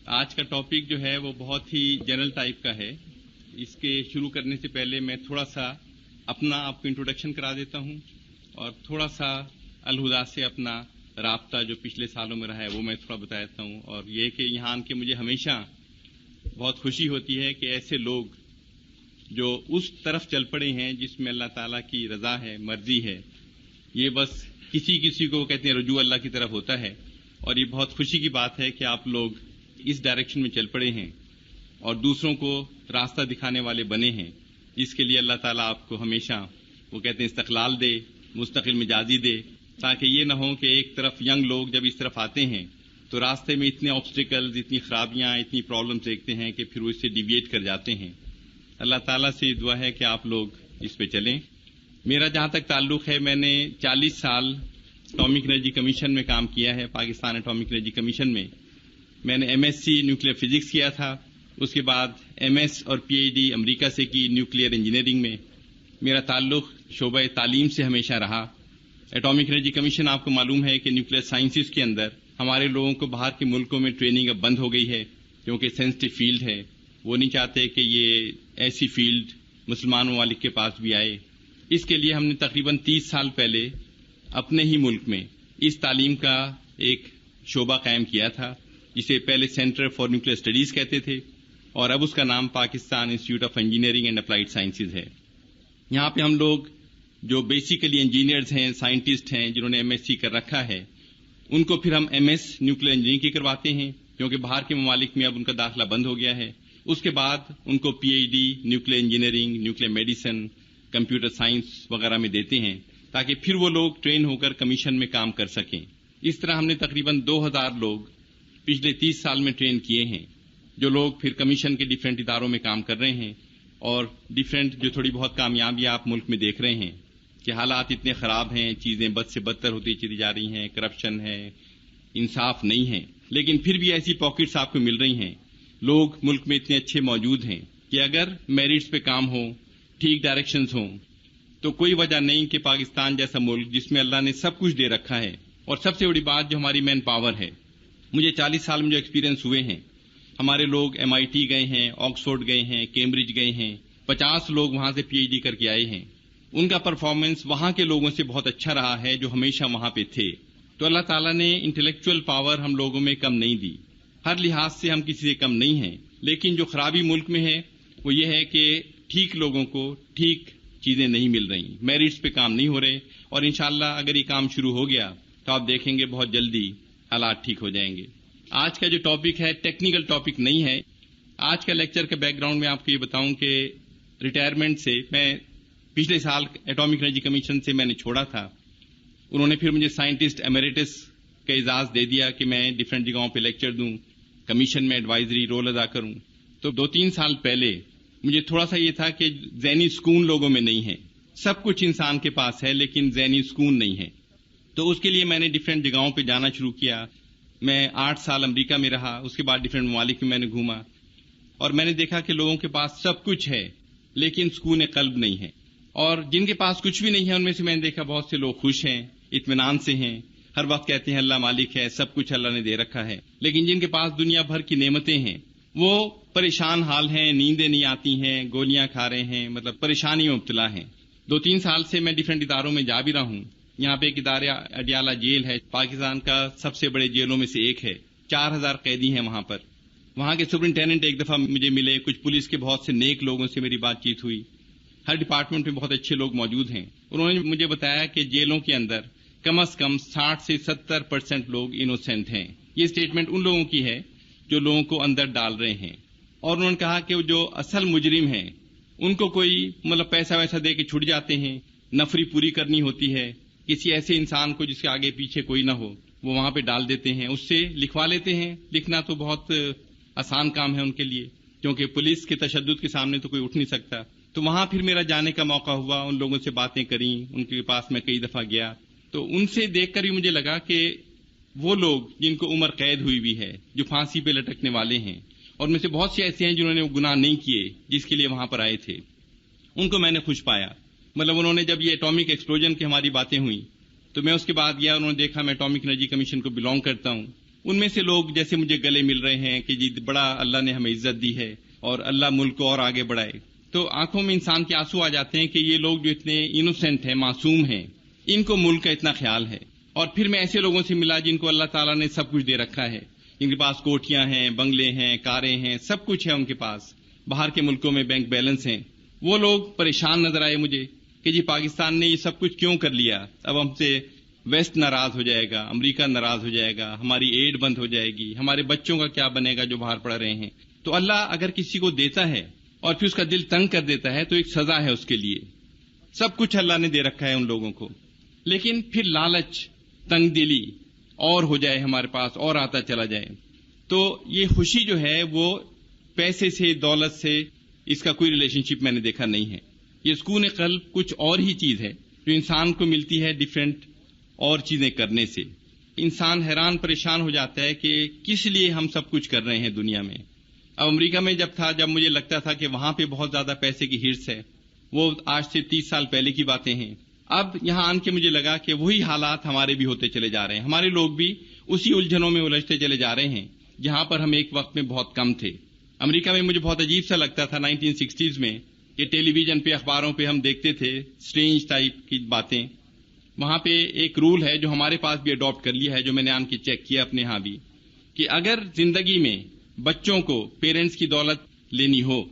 آج کا ٹاپک جو ہے وہ بہت ہی جنرل ٹائپ کا ہے. اس کے شروع کرنے سے پہلے میں تھوڑا سا اپنا آپ کو انٹروڈکشن کرا دیتا ہوں اور تھوڑا سا الہدا سے اپنا رابطہ جو پچھلے سالوں میں رہا ہے وہ میں تھوڑا بتا دیتا ہوں. اور یہ کہ یہاں آن کے مجھے ہمیشہ بہت خوشی ہوتی ہے کہ ایسے لوگ جو اس طرف چل پڑے ہیں جس میں اللہ تعالیٰ کی رضا ہے، مرضی ہے. یہ بس کسی کو کہتے ہیں رجوع اللہ کی طرف ہوتا ہے، اور یہ بہت خوشی کی بات ہے کہ آپ لوگ اس ڈائریکشن میں چل پڑے ہیں اور دوسروں کو راستہ دکھانے والے بنے ہیں، جس کے لیے اللہ تعالیٰ آپ کو ہمیشہ وہ کہتے ہیں استقلال دے، مستقل مزاجی دے، تاکہ یہ نہ ہو کہ ایک طرف ینگ لوگ جب اس طرف آتے ہیں تو راستے میں اتنے آبسٹیکلز، اتنی خرابیاں، اتنی پرابلمز دیکھتے ہیں کہ پھر وہ اس سے ڈیویٹ کر جاتے ہیں. اللہ تعالیٰ سے دعا ہے کہ آپ لوگ اس پہ چلیں. میرا جہاں تک تعلق ہے، میں نے 40 سال اٹامک انرجی کمیشن میں کام کیا ہے. پاکستان اٹامک انرجی کمیشن میں نے M S C nuclear physics کیا تھا. اس کے بعد ایم ایس اور پی ایچ ڈی امریکہ سے کی نیوکلیئر انجینئرنگ میں. میرا تعلق شعبہ تعلیم سے ہمیشہ رہا. اٹامک انرجی کمیشن آپ کو معلوم ہے کہ نیوکلیئر سائنسز کے اندر ہمارے لوگوں کو باہر کے ملکوں میں ٹریننگ اب بند ہو گئی ہے، کیونکہ سینسٹیو فیلڈ ہے. وہ نہیں چاہتے کہ یہ ایسی فیلڈ مسلمان ممالک کے پاس بھی آئے. اس کے لیے ہم نے تقریباً 30 سال پہلے اپنے ہی ملک میں اس تعلیم کا ایک شعبہ قائم کیا تھا، جسے پہلے سینٹر فار نیوکلیئر اسٹڈیز کہتے تھے، اور اب اس کا نام Pakistan institute of engineering and applied sciences ہے. یہاں پہ ہم لوگ جو بیسیکلی انجینئرز ہیں، سائنٹسٹ ہیں، جنہوں نے ایم ایس سی کر رکھا ہے، ان کو پھر ہم ایم ایس نیوکلیئر انجینئرنگ کی کرواتے ہیں، کیونکہ باہر کے ممالک میں اب ان کا داخلہ بند ہو گیا ہے. اس کے بعد ان کو P H D nuclear engineering, nuclear medicine, computer science وغیرہ میں دیتے ہیں، تاکہ پھر وہ لوگ ٹرین ہو کر کمیشن میں کام کر سکیں. اس طرح ہم نے تقریباً 2000 لوگ پچھلے 30 سال میں ٹرین کیے ہیں، جو لوگ پھر کمیشن کے ڈیفرنٹ اداروں میں کام کر رہے ہیں. اور ڈیفرنٹ جو تھوڑی بہت کامیابیاں آپ ملک میں دیکھ رہے ہیں کہ حالات اتنے خراب ہیں، چیزیں بد سے بدتر ہوتی چلی جا رہی ہیں، کرپشن ہے، انصاف نہیں ہے، لیکن پھر بھی ایسی پاکٹس آپ کو مل رہی ہیں. لوگ ملک میں اتنے اچھے موجود ہیں کہ اگر میرٹس پہ کام ہو، ٹھیک ڈائریکشنز ہوں، تو کوئی وجہ نہیں کہ پاکستان جیسا ملک جس میں اللہ نے سب کچھ دے رکھا ہے، اور سب سے بڑی بات جو ہماری مین پاور ہے. مجھے 40 سال میں جو ایکسپیرینس ہوئے ہیں، ہمارے لوگ ایم آئی ٹی گئے ہیں، آکسفورڈ گئے ہیں، کیمبرج گئے ہیں، 50 لوگ وہاں سے پی ایچ ڈی کر کے آئے ہیں. ان کا پرفارمنس وہاں کے لوگوں سے بہت اچھا رہا ہے جو ہمیشہ وہاں پہ تھے. تو اللہ تعالیٰ نے انٹلیکچوئل پاور ہم لوگوں میں کم نہیں دی، ہر لحاظ سے ہم کسی سے کم نہیں ہیں. لیکن جو خرابی ملک میں ہے وہ یہ ہے کہ ٹھیک لوگوں کو ٹھیک چیزیں نہیں مل رہی، میرٹس پہ کام نہیں ہو رہے. اور انشاءاللہ اگر یہ کام شروع ہو گیا تو آپ دیکھیں گے بہت جلدی حالات ٹھیک ہو جائیں گے. آج کا جو ٹاپک ہے ٹیکنیکل ٹاپک نہیں ہے. آج کا لیکچر کا بیک گراؤنڈ میں آپ کو یہ بتاؤں کہ ریٹائرمنٹ سے میں پچھلے سال اٹامک انرجی کمیشن سے میں نے چھوڑا تھا. انہوں نے پھر مجھے سائنٹسٹ ایمیریٹس کا اعزاز دے دیا کہ میں ڈفرینٹ جگہوں پہ لیکچر دوں، کمیشن میں ایڈوائزری رول ادا کروں. تو 2-3 سال پہلے مجھے تھوڑا سا یہ تھا کہ ذہنی سکون لوگوں میں نہیں ہے. سب کچھ انسان کے پاس ہے لیکن ذہنی سکون نہیں ہے. تو اس کے لیے میں نے ڈفرینٹ جگہوں پہ جانا شروع کیا. میں 8 سال امریکہ میں رہا، اس کے بعد ڈفرینٹ ممالک میں نے گھوما، اور میں نے دیکھا کہ لوگوں کے پاس سب کچھ ہے لیکن سکون قلب نہیں ہے. اور جن کے پاس کچھ بھی نہیں ہے ان میں سے میں نے دیکھا بہت سے لوگ خوش ہیں، اطمینان سے ہیں، ہر وقت کہتے ہیں اللہ مالک ہے، سب کچھ اللہ نے دے رکھا ہے. لیکن جن کے پاس دنیا بھر کی نعمتیں ہیں وہ پریشان حال ہیں، نیندیں نہیں آتی ہیں، گولیاں کھا رہے ہیں، مطلب پریشانی میں مبتلا ہیں. 2-3 سال سے میں ڈفرینٹ اداروں میں جا بھی رہا ہوں. یہاں پہ ایک ادارہ اڈیالہ جیل ہے، پاکستان کا سب سے بڑے جیلوں میں سے ایک ہے. 4000 قیدی ہیں وہاں پر. وہاں کے سپرنٹینڈنٹ ایک دفعہ مجھے ملے، کچھ پولیس کے بہت سے نیک لوگوں سے میری بات چیت ہوئی. ہر ڈپارٹمنٹ میں بہت اچھے لوگ موجود ہیں. انہوں نے مجھے بتایا کہ جیلوں کے اندر کم از کم 60 سے 70% لوگ انوسینٹ ہیں. یہ اسٹیٹمنٹ ان لوگوں کی ہے جو لوگوں کو اندر ڈال رہے ہیں. اور انہوں نے کہا کہ جو اصل مجرم ہیں ان کو کوئی مطلب پیسہ ویسا دے کے چھٹ جاتے ہیں، نفری پوری کرنی ہوتی ہے، کسی ایسے انسان کو جس کے آگے پیچھے کوئی نہ ہو وہ وہاں پہ ڈال دیتے ہیں، اس سے لکھوا لیتے ہیں. لکھنا تو بہت آسان کام ہے ان کے لیے، کیونکہ پولیس کے تشدد کے سامنے تو کوئی اٹھ نہیں سکتا. تو وہاں پھر میرا جانے کا موقع ہوا، ان لوگوں سے باتیں کریں، ان کے پاس میں کئی دفعہ گیا. تو ان سے دیکھ کر بھی مجھے لگا کہ وہ لوگ جن کو عمر قید ہوئی بھی ہے، جو پھانسی پہ لٹکنے والے ہیں، اور میں سے بہت سے ایسے ہیں جنہوں نے گناہ نہیں کیے جس کے لیے وہاں پر آئے تھے، ان کو میں نے خوش پایا. مطلب انہوں نے جب یہ ایٹامک ایکسپلوژن کی ہماری باتیں ہوئیں تو میں اس کے بعد گیا، انہوں نے دیکھا میں اٹامک انرجی کمیشن کو بلانگ کرتا ہوں. ان میں سے لوگ جیسے مجھے گلے مل رہے ہیں کہ جی بڑا اللہ نے ہمیں عزت دی ہے اور اللہ ملک کو اور آگے بڑھائے، تو آنکھوں میں انسان کے آنسو آ جاتے ہیں کہ یہ لوگ جو اتنے انوسینٹ ہیں، معصوم ہیں، ان کو ملک کا اتنا خیال ہے۔ اور پھر میں ایسے لوگوں سے ملا جن کو اللہ تعالیٰ نے سب کچھ دے رکھا ہے، ان کے پاس کوٹیاں ہیں، بنگلے ہیں، کاریں ہیں، سب کچھ ہے ان کے پاس، باہر کے ملکوں میں بینک بیلنس ہیں۔ وہ لوگ پریشان نظر آئے مجھے کہ جی پاکستان نے یہ سب کچھ کیوں کر لیا، اب ہم سے ویسٹ ناراض ہو جائے گا، امریکہ ناراض ہو جائے گا، ہماری ایڈ بند ہو جائے گی، ہمارے بچوں کا کیا بنے گا جو باہر پڑھ رہے ہیں۔ تو اللہ اگر کسی کو دیتا ہے اور پھر اس کا دل تنگ کر دیتا ہے تو ایک سزا ہے اس کے لیے۔ سب کچھ اللہ نے دے رکھا ہے ان لوگوں کو، لیکن پھر لالچ، تنگ دلی اور ہو جائے ہمارے پاس اور آتا چلا جائے، تو یہ خوشی جو ہے وہ پیسے سے، دولت سے اس کا کوئی ریلیشن شپ میں نے دیکھا نہیں ہے۔ یہ سکون قلب کچھ اور ہی چیز ہے جو انسان کو ملتی ہے ڈیفرنٹ اور چیزیں کرنے سے۔ انسان حیران پریشان ہو جاتا ہے کہ کس لیے ہم سب کچھ کر رہے ہیں دنیا میں۔ اب امریکہ میں جب مجھے لگتا تھا کہ وہاں پہ بہت زیادہ پیسے کی ہرس ہے، وہ آج سے 30 سال پہلے کی باتیں ہیں۔ اب یہاں آن کے مجھے لگا کہ وہی حالات ہمارے بھی ہوتے چلے جا رہے ہیں، ہمارے لوگ بھی اسی الجھنوں میں الجھتے چلے جا رہے ہیں جہاں پر ہم ایک وقت میں بہت کم تھے۔ امریکہ میں مجھے بہت عجیب سا لگتا تھا 1960s میں کہ ٹیلی ویژن پہ، اخباروں پہ ہم دیکھتے تھے سٹرینج ٹائپ کی باتیں۔ وہاں پہ ایک رول ہے جو ہمارے پاس بھی اڈاپٹ کر لیا ہے، جو میں نے آن کے چیک کیا اپنے ہاں بھی، کہ اگر زندگی میں بچوں کو پیرنٹس کی دولت لینی ہو،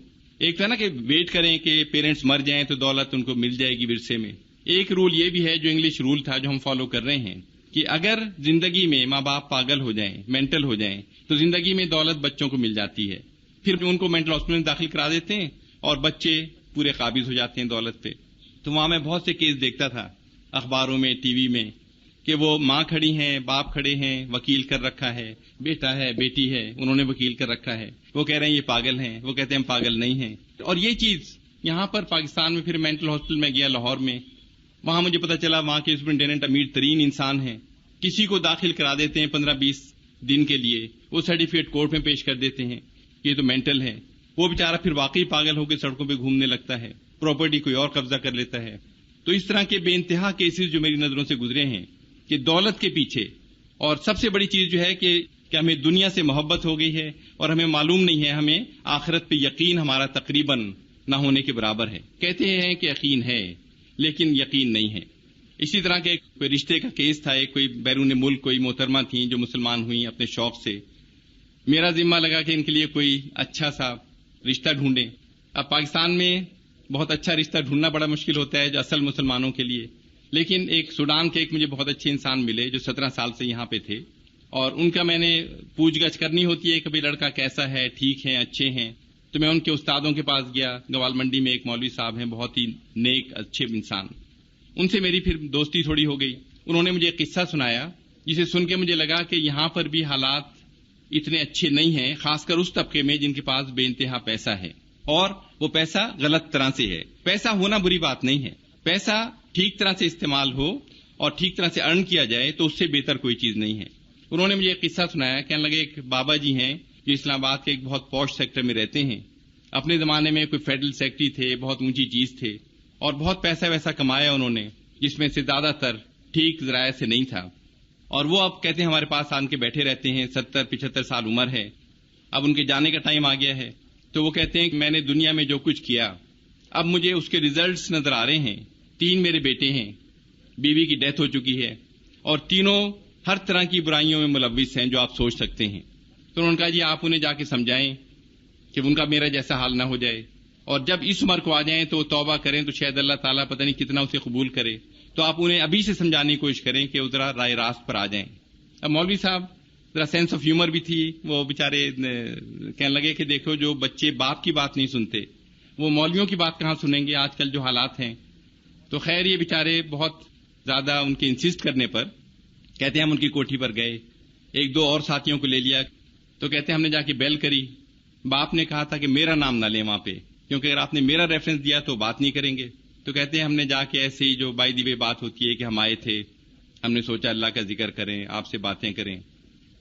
ایک تھا نا کہ ویٹ کریں کہ پیرنٹس مر جائیں تو دولت ان کو مل جائے گی ورثے میں۔ ایک رول یہ بھی ہے جو انگلش رول تھا جو ہم فالو کر رہے ہیں کہ اگر زندگی میں ماں باپ پاگل ہو جائیں، مینٹل ہو جائیں، تو زندگی میں دولت بچوں کو مل جاتی ہے، پھر ان کو مینٹل ہاسپٹل میں داخل کرا دیتے ہیں اور بچے پورے قابض ہو جاتے ہیں دولت پہ۔ تو وہاں میں بہت سے کیس دیکھتا تھا اخباروں میں، ٹی وی میں، کہ وہ ماں کھڑی ہیں، باپ کھڑے ہیں، وکیل کر رکھا ہے، بیٹا ہے، بیٹی ہے، انہوں نے وکیل کر رکھا ہے، وہ کہہ رہے ہیں یہ پاگل ہیں، وہ کہتے ہیں ہم پاگل نہیں ہیں۔ اور یہ چیز یہاں پر پاکستان میں، پھر مینٹل ہاسپٹل میں گیا لاہور میں، وہاں مجھے پتا چلا وہاں کے سپرنٹینڈنٹ امیر ترین انسان ہیں، کسی کو داخل کرا دیتے ہیں 15-20 دن کے لیے، وہ سرٹیفکیٹ کورٹ میں پیش کر دیتے ہیں یہ تو مینٹل ہے، وہ بیچارہ پھر واقعی پاگل ہو کے سڑکوں پہ گھومنے لگتا ہے، پراپرٹی کوئی اور قبضہ کر لیتا ہے۔ تو اس طرح کے بے انتہا کیسز جو میری نظروں سے گزرے ہیں کہ دولت کے پیچھے، اور سب سے بڑی چیز جو ہے کہ ہمیں دنیا سے محبت ہو گئی ہے اور ہمیں معلوم نہیں ہے، ہمیں آخرت پہ یقین ہمارا تقریباً نہ ہونے کے برابر ہے۔ کہتے ہیں کہ یقین ہے لیکن یقین نہیں ہے۔ اسی طرح کے کوئی رشتے کا کیس تھا، ایک کوئی بیرون ملک کوئی محترمہ تھیں جو مسلمان ہوئیں اپنے شوق سے، میرا ذمہ لگا کہ ان کے لیے کوئی اچھا سا رشتہ ڈھونڈیں۔ اب پاکستان میں بہت اچھا رشتہ ڈھونڈنا بڑا مشکل ہوتا ہے جو اصل مسلمانوں کے لیے، لیکن ایک سوڈان کے ایک مجھے بہت اچھے انسان ملے جو 17 سال سے یہاں پہ تھے، اور ان کا میں نے پوچھ گچھ کرنی ہوتی ہے کہ بھئی لڑکا کیسا ہے، ٹھیک ہیں، اچھے ہیں، تو میں ان کے استادوں کے پاس گیا۔ گوال منڈی میں ایک مولوی صاحب ہیں، بہت ہی نیک اچھے انسان، ان سے میری پھر دوستی تھوڑی ہو گئی۔ انہوں نے مجھے ایک قصہ سنایا جسے سن کے مجھے لگا کہ یہاں پر بھی حالات اتنے اچھے نہیں ہیں، خاص کر اس طبقے میں جن کے پاس بے انتہا پیسہ ہے، اور وہ پیسہ غلط طرح سے ہے۔ پیسہ ہونا بری بات نہیں ہے، پیسہ ٹھیک طرح سے استعمال ہو اور ٹھیک طرح سے ارن کیا جائے تو اس سے بہتر کوئی چیز نہیں ہے۔ انہوں نے مجھے ایک قصہ سنایا، کہنے لگے ایک بابا جی ہیں جو اسلام آباد کے ایک بہت پوش سیکٹر میں رہتے ہیں، اپنے زمانے میں کوئی فیڈرل سیکرٹری تھے، بہت اونچی چیز تھے، اور بہت پیسہ ویسا کمایا انہوں نے جس میں سے زیادہ تر ٹھیک ذرائع سے نہیں تھا، اور وہ اب کہتے ہیں ہمارے پاس آن کے بیٹھے رہتے ہیں، 70-75 سال عمر ہے، اب ان کے جانے کا ٹائم آ گیا ہے، تو وہ کہتے ہیں کہ میں نے دنیا میں جو کچھ کیا اب مجھے اس کے ریزلٹس نظر آ رہے ہیں۔ 3 میرے بیٹے ہیں، بیوی کی ڈیتھ ہو چکی ہے، اور تینوں ہر طرح کی برائیوں میں ملوث ہیں جو آپ سوچ سکتے ہیں۔ تو انہوں نے کہا جی آپ انہیں جا کے سمجھائیں کہ ان کا میرا جیسا حال نہ ہو جائے، اور جب اس عمر کو آ جائیں تو توبہ کریں تو شاید اللہ تعالیٰ پتہ نہیں کتنا اسے قبول کرے، تو آپ انہیں ابھی سے سمجھانے کی کوشش کریں کہ ذرا رائے راست پر آ جائیں۔ اب مولوی صاحب ذرا سینس آف ہیومر بھی تھی، وہ بیچارے کہنے لگے کہ دیکھو جو بچے باپ کی بات نہیں سنتے وہ مولویوں کی بات کہاں سنیں گے آج کل جو حالات ہیں۔ تو خیر یہ بیچارے بہت زیادہ ان کے انسسٹ کرنے پر کہتے ہیں ہم ان کی کوٹھی پر گئے، 1-2 اور ساتھیوں کو لے لیا، تو کہتے ہیں ہم نے جا کے بیل کری، باپ نے کہا تھا کہ میرا نام نہ لیں وہاں پہ، کیونکہ اگر آپ نے میرا ریفرنس دیا تو بات نہیں کریں گے۔ تو کہتے ہیں ہم نے جا کے ایسے ہی جو بائی دی وے بات ہوتی ہے کہ ہم آئے تھے، ہم نے سوچا اللہ کا ذکر کریں، آپ سے باتیں کریں۔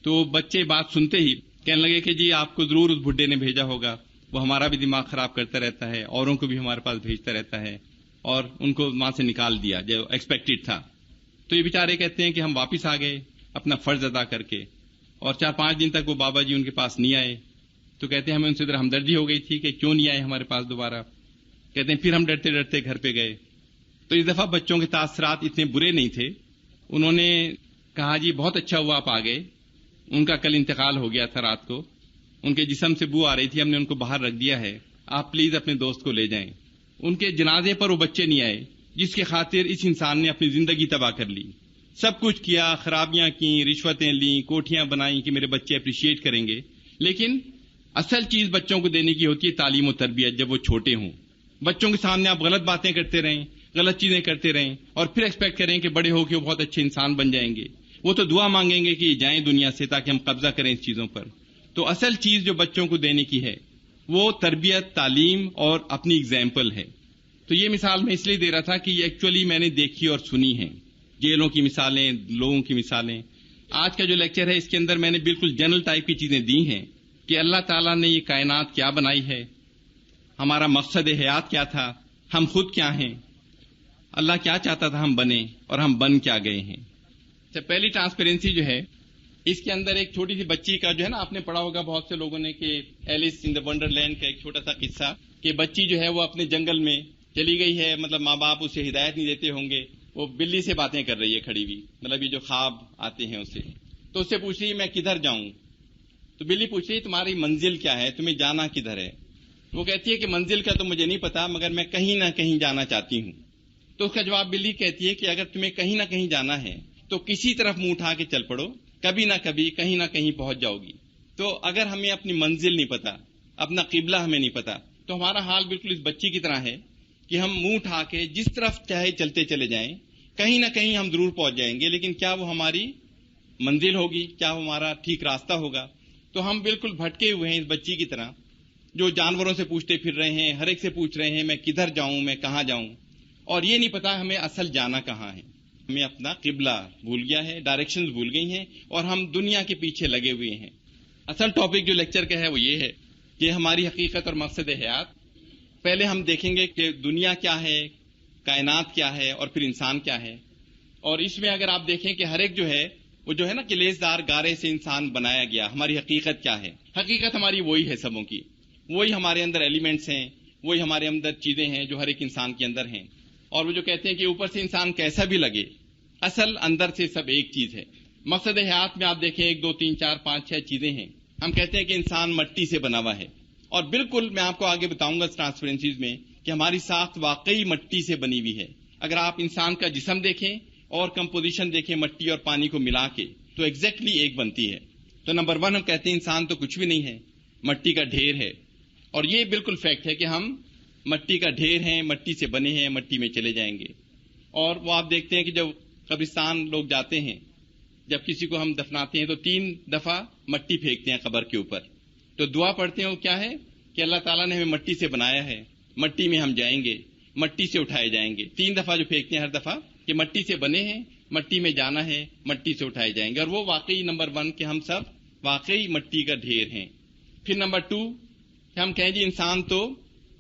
تو بچے بات سنتے ہی کہنے لگے کہ جی آپ کو ضرور اس بڈھے نے بھیجا ہوگا، وہ ہمارا بھی دماغ خراب کرتا رہتا ہے، اوروں کو بھی ہمارے پاس بھیجتا رہتا ہے، اور ان کو وہاں سے نکال دیا جو ایکسپیکٹڈ تھا۔ تو یہ بیچارے کہتے ہیں کہ ہم واپس آ گئے اپنا فرض ادا کر کے، اور 4-5 دن تک وہ بابا جی ان کے پاس نہیں آئے. تو کہتے ہیں ہمیں ان سے ذرا ہمدردی ہو گئی تھی کہ کیوں نہیں آئے ہمارے پاس دوبارہ. کہتے ہیں پھر ہم ڈرتے ڈرتے گھر پہ گئے. تو اس دفعہ بچوں کے تاثرات اتنے برے نہیں تھے. انہوں نے کہا جی بہت اچھا ہوا آپ آ گئے. ان کا کل انتقال ہو گیا تھا رات کو. ان کے جسم سے بو آ رہی تھی, ہم نے ان کو باہر رکھ دیا ہے, آپ پلیز اپنے دوست کو لے جائیں. ان کے جنازے پر وہ بچے نہیں آئے جس کی خاطر اس انسان نے اپنی زندگی تباہ کر لی. سب کچھ کیا, خرابیاں کی, رشوتیں لیں, کوٹھیاں بنائیں کہ میرے بچے اپریشیٹ کریں گے. لیکن اصل چیز بچوں کو دینے کی ہوتی ہے تعلیم و تربیت جب وہ چھوٹے ہوں. بچوں کے سامنے آپ غلط باتیں کرتے رہیں, غلط چیزیں کرتے رہیں اور پھر ایکسپیکٹ کریں کہ بڑے ہو کے وہ بہت اچھے انسان بن جائیں گے. وہ تو دعا مانگیں گے کہ یہ جائیں دنیا سے تاکہ ہم قبضہ کریں اس چیزوں پر. تو اصل چیز جو بچوں کو دینے کی ہے وہ تربیت, تعلیم اور اپنی اگزامپل ہے. تو یہ مثال میں اس لیے دے رہا تھا کہ یہ ایکچولی میں نے دیکھی اور سنی ہے. جیلوں کی مثالیں, لوگوں کی مثالیں. آج کا جو لیکچر ہے اس کے اندر میں نے بالکل جنرل ٹائپ کی چیزیں دی ہیں کہ اللہ تعالیٰ نے یہ کائنات کیا بنائی ہے, ہمارا مقصد حیات کیا تھا, ہم خود کیا ہیں, اللہ کیا چاہتا تھا ہم بنیں اور ہم بن کیا گئے ہیں. پہلی ٹرانسپیرنسی جو ہے اس کے اندر ایک چھوٹی سی بچی کا جو ہے نا, آپ نے پڑھا ہوگا بہت سے لوگوں نے کہ Alice in the Wonderland کا ایک چھوٹا سا قصہ کہ بچی جو ہے وہ اپنے جنگل میں چلی گئی ہے. مطلب ماں باپ اسے ہدایت نہیں دیتے ہوں گے, وہ بلی سے باتیں کر رہی ہے کھڑی ہوئی, مطلب یہ جو خواب آتے ہیں اسے. تو اس سے پوچھ رہی میں کدھر جاؤں. تو بلی پوچھ رہی تمہاری منزل کیا ہے, تمہیں جانا کدھر ہے. وہ کہتی ہے کہ منزل کا تو مجھے نہیں پتا مگر میں کہیں نہ کہیں جانا چاہتی ہوں. تو اس کا جواب بلی کہتی ہے کہ اگر تمہیں کہیں نہ کہیں جانا ہے تو کسی طرف منہ اٹھا کے چل پڑو, کبھی نہ کبھی کہیں نہ کہیں پہنچ جاؤ گی. تو اگر ہمیں اپنی منزل نہیں پتا, اپنا قبلہ ہمیں نہیں پتا, تو ہمارا حال بالکل اس بچی کی طرح ہے کہ ہم منہ اٹھا کے جس طرف چاہے چلتے چلے جائیں, کہیں نہ کہیں ہم ضرور پہنچ جائیں گے, لیکن کیا وہ ہماری منزل ہوگی, کیا وہ ہمارا ٹھیک راستہ ہوگا. تو ہم بالکل بھٹکے ہوئے ہیں اس بچی کی طرح جو جانوروں سے پوچھتے پھر رہے ہیں, ہر ایک سے پوچھ رہے ہیں میں کدھر جاؤں, میں کہاں جاؤں, اور یہ نہیں پتا ہمیں اصل جانا کہاں ہے. ہمیں اپنا قبلہ بھول گیا ہے, ڈائریکشنز بھول گئی ہیں اور ہم دنیا کے پیچھے لگے ہوئے ہیں. اصل ٹاپک جو لیکچر کا ہے وہ یہ ہے کہ ہماری حقیقت اور مقصد حیات. پہلے ہم دیکھیں گے کہ دنیا کیا ہے, کائنات کیا ہے اور پھر انسان کیا ہے. اور اس میں اگر آپ دیکھیں کہ ہر ایک جو ہے وہ جو ہے نا کہ لیسدار گارے سے انسان بنایا گیا. ہماری حقیقت کیا ہے, حقیقت ہماری وہی ہے سبوں کی, وہی ہمارے اندر ایلیمنٹس ہیں, وہی ہمارے اندر چیزیں ہیں جو ہر ایک انسان کے اندر ہیں. اور وہ جو کہتے ہیں کہ اوپر سے انسان کیسا بھی لگے, اصل اندر سے سب ایک چیز ہے. مقصد حیات میں آپ دیکھیں 1 2 3 4 5 6 چیزیں ہیں. ہم کہتے ہیں کہ انسان مٹی سے بنا ہوا ہے, اور بالکل میں آپ کو آگے بتاؤں گا ٹرانسپیرنسیز میں کہ ہماری ساخت واقعی مٹی سے بنی ہوئی ہے. اگر آپ انسان کا جسم دیکھیں اور کمپوزیشن دیکھیں مٹی اور پانی کو ملا کے تو ایگزیکٹلی ایک بنتی ہے. تو نمبر 1 ہم کہتے ہیں انسان تو کچھ بھی نہیں ہے, مٹی کا ڈھیر ہے. اور یہ بالکل فیکٹ ہے کہ ہم مٹی کا ڈھیر ہیں, مٹی سے بنے ہیں, مٹی میں چلے جائیں گے. اور وہ آپ دیکھتے ہیں کہ جب قبرستان لوگ جاتے ہیں, جب کسی کو ہم دفناتے ہیں تو 3 دفعہ مٹی پھینکتے ہیں قبر کے اوپر. تو دعا پڑھتے ہیں وہ کیا ہے کہ اللہ تعالیٰ نے ہمیں مٹی سے بنایا ہے, مٹی میں ہم جائیں گے, مٹی سے اٹھائے جائیں گے. 3 دفعہ جو پھینکتے ہیں ہر دفعہ کہ مٹی سے بنے ہیں, مٹی میں جانا ہے, مٹی سے اٹھائے جائیں گے. اور وہ واقعی نمبر 1 کہ ہم سب واقعی مٹی کا ڈھیر ہیں. پھر نمبر 2 کہ ہم کہیں جی انسان تو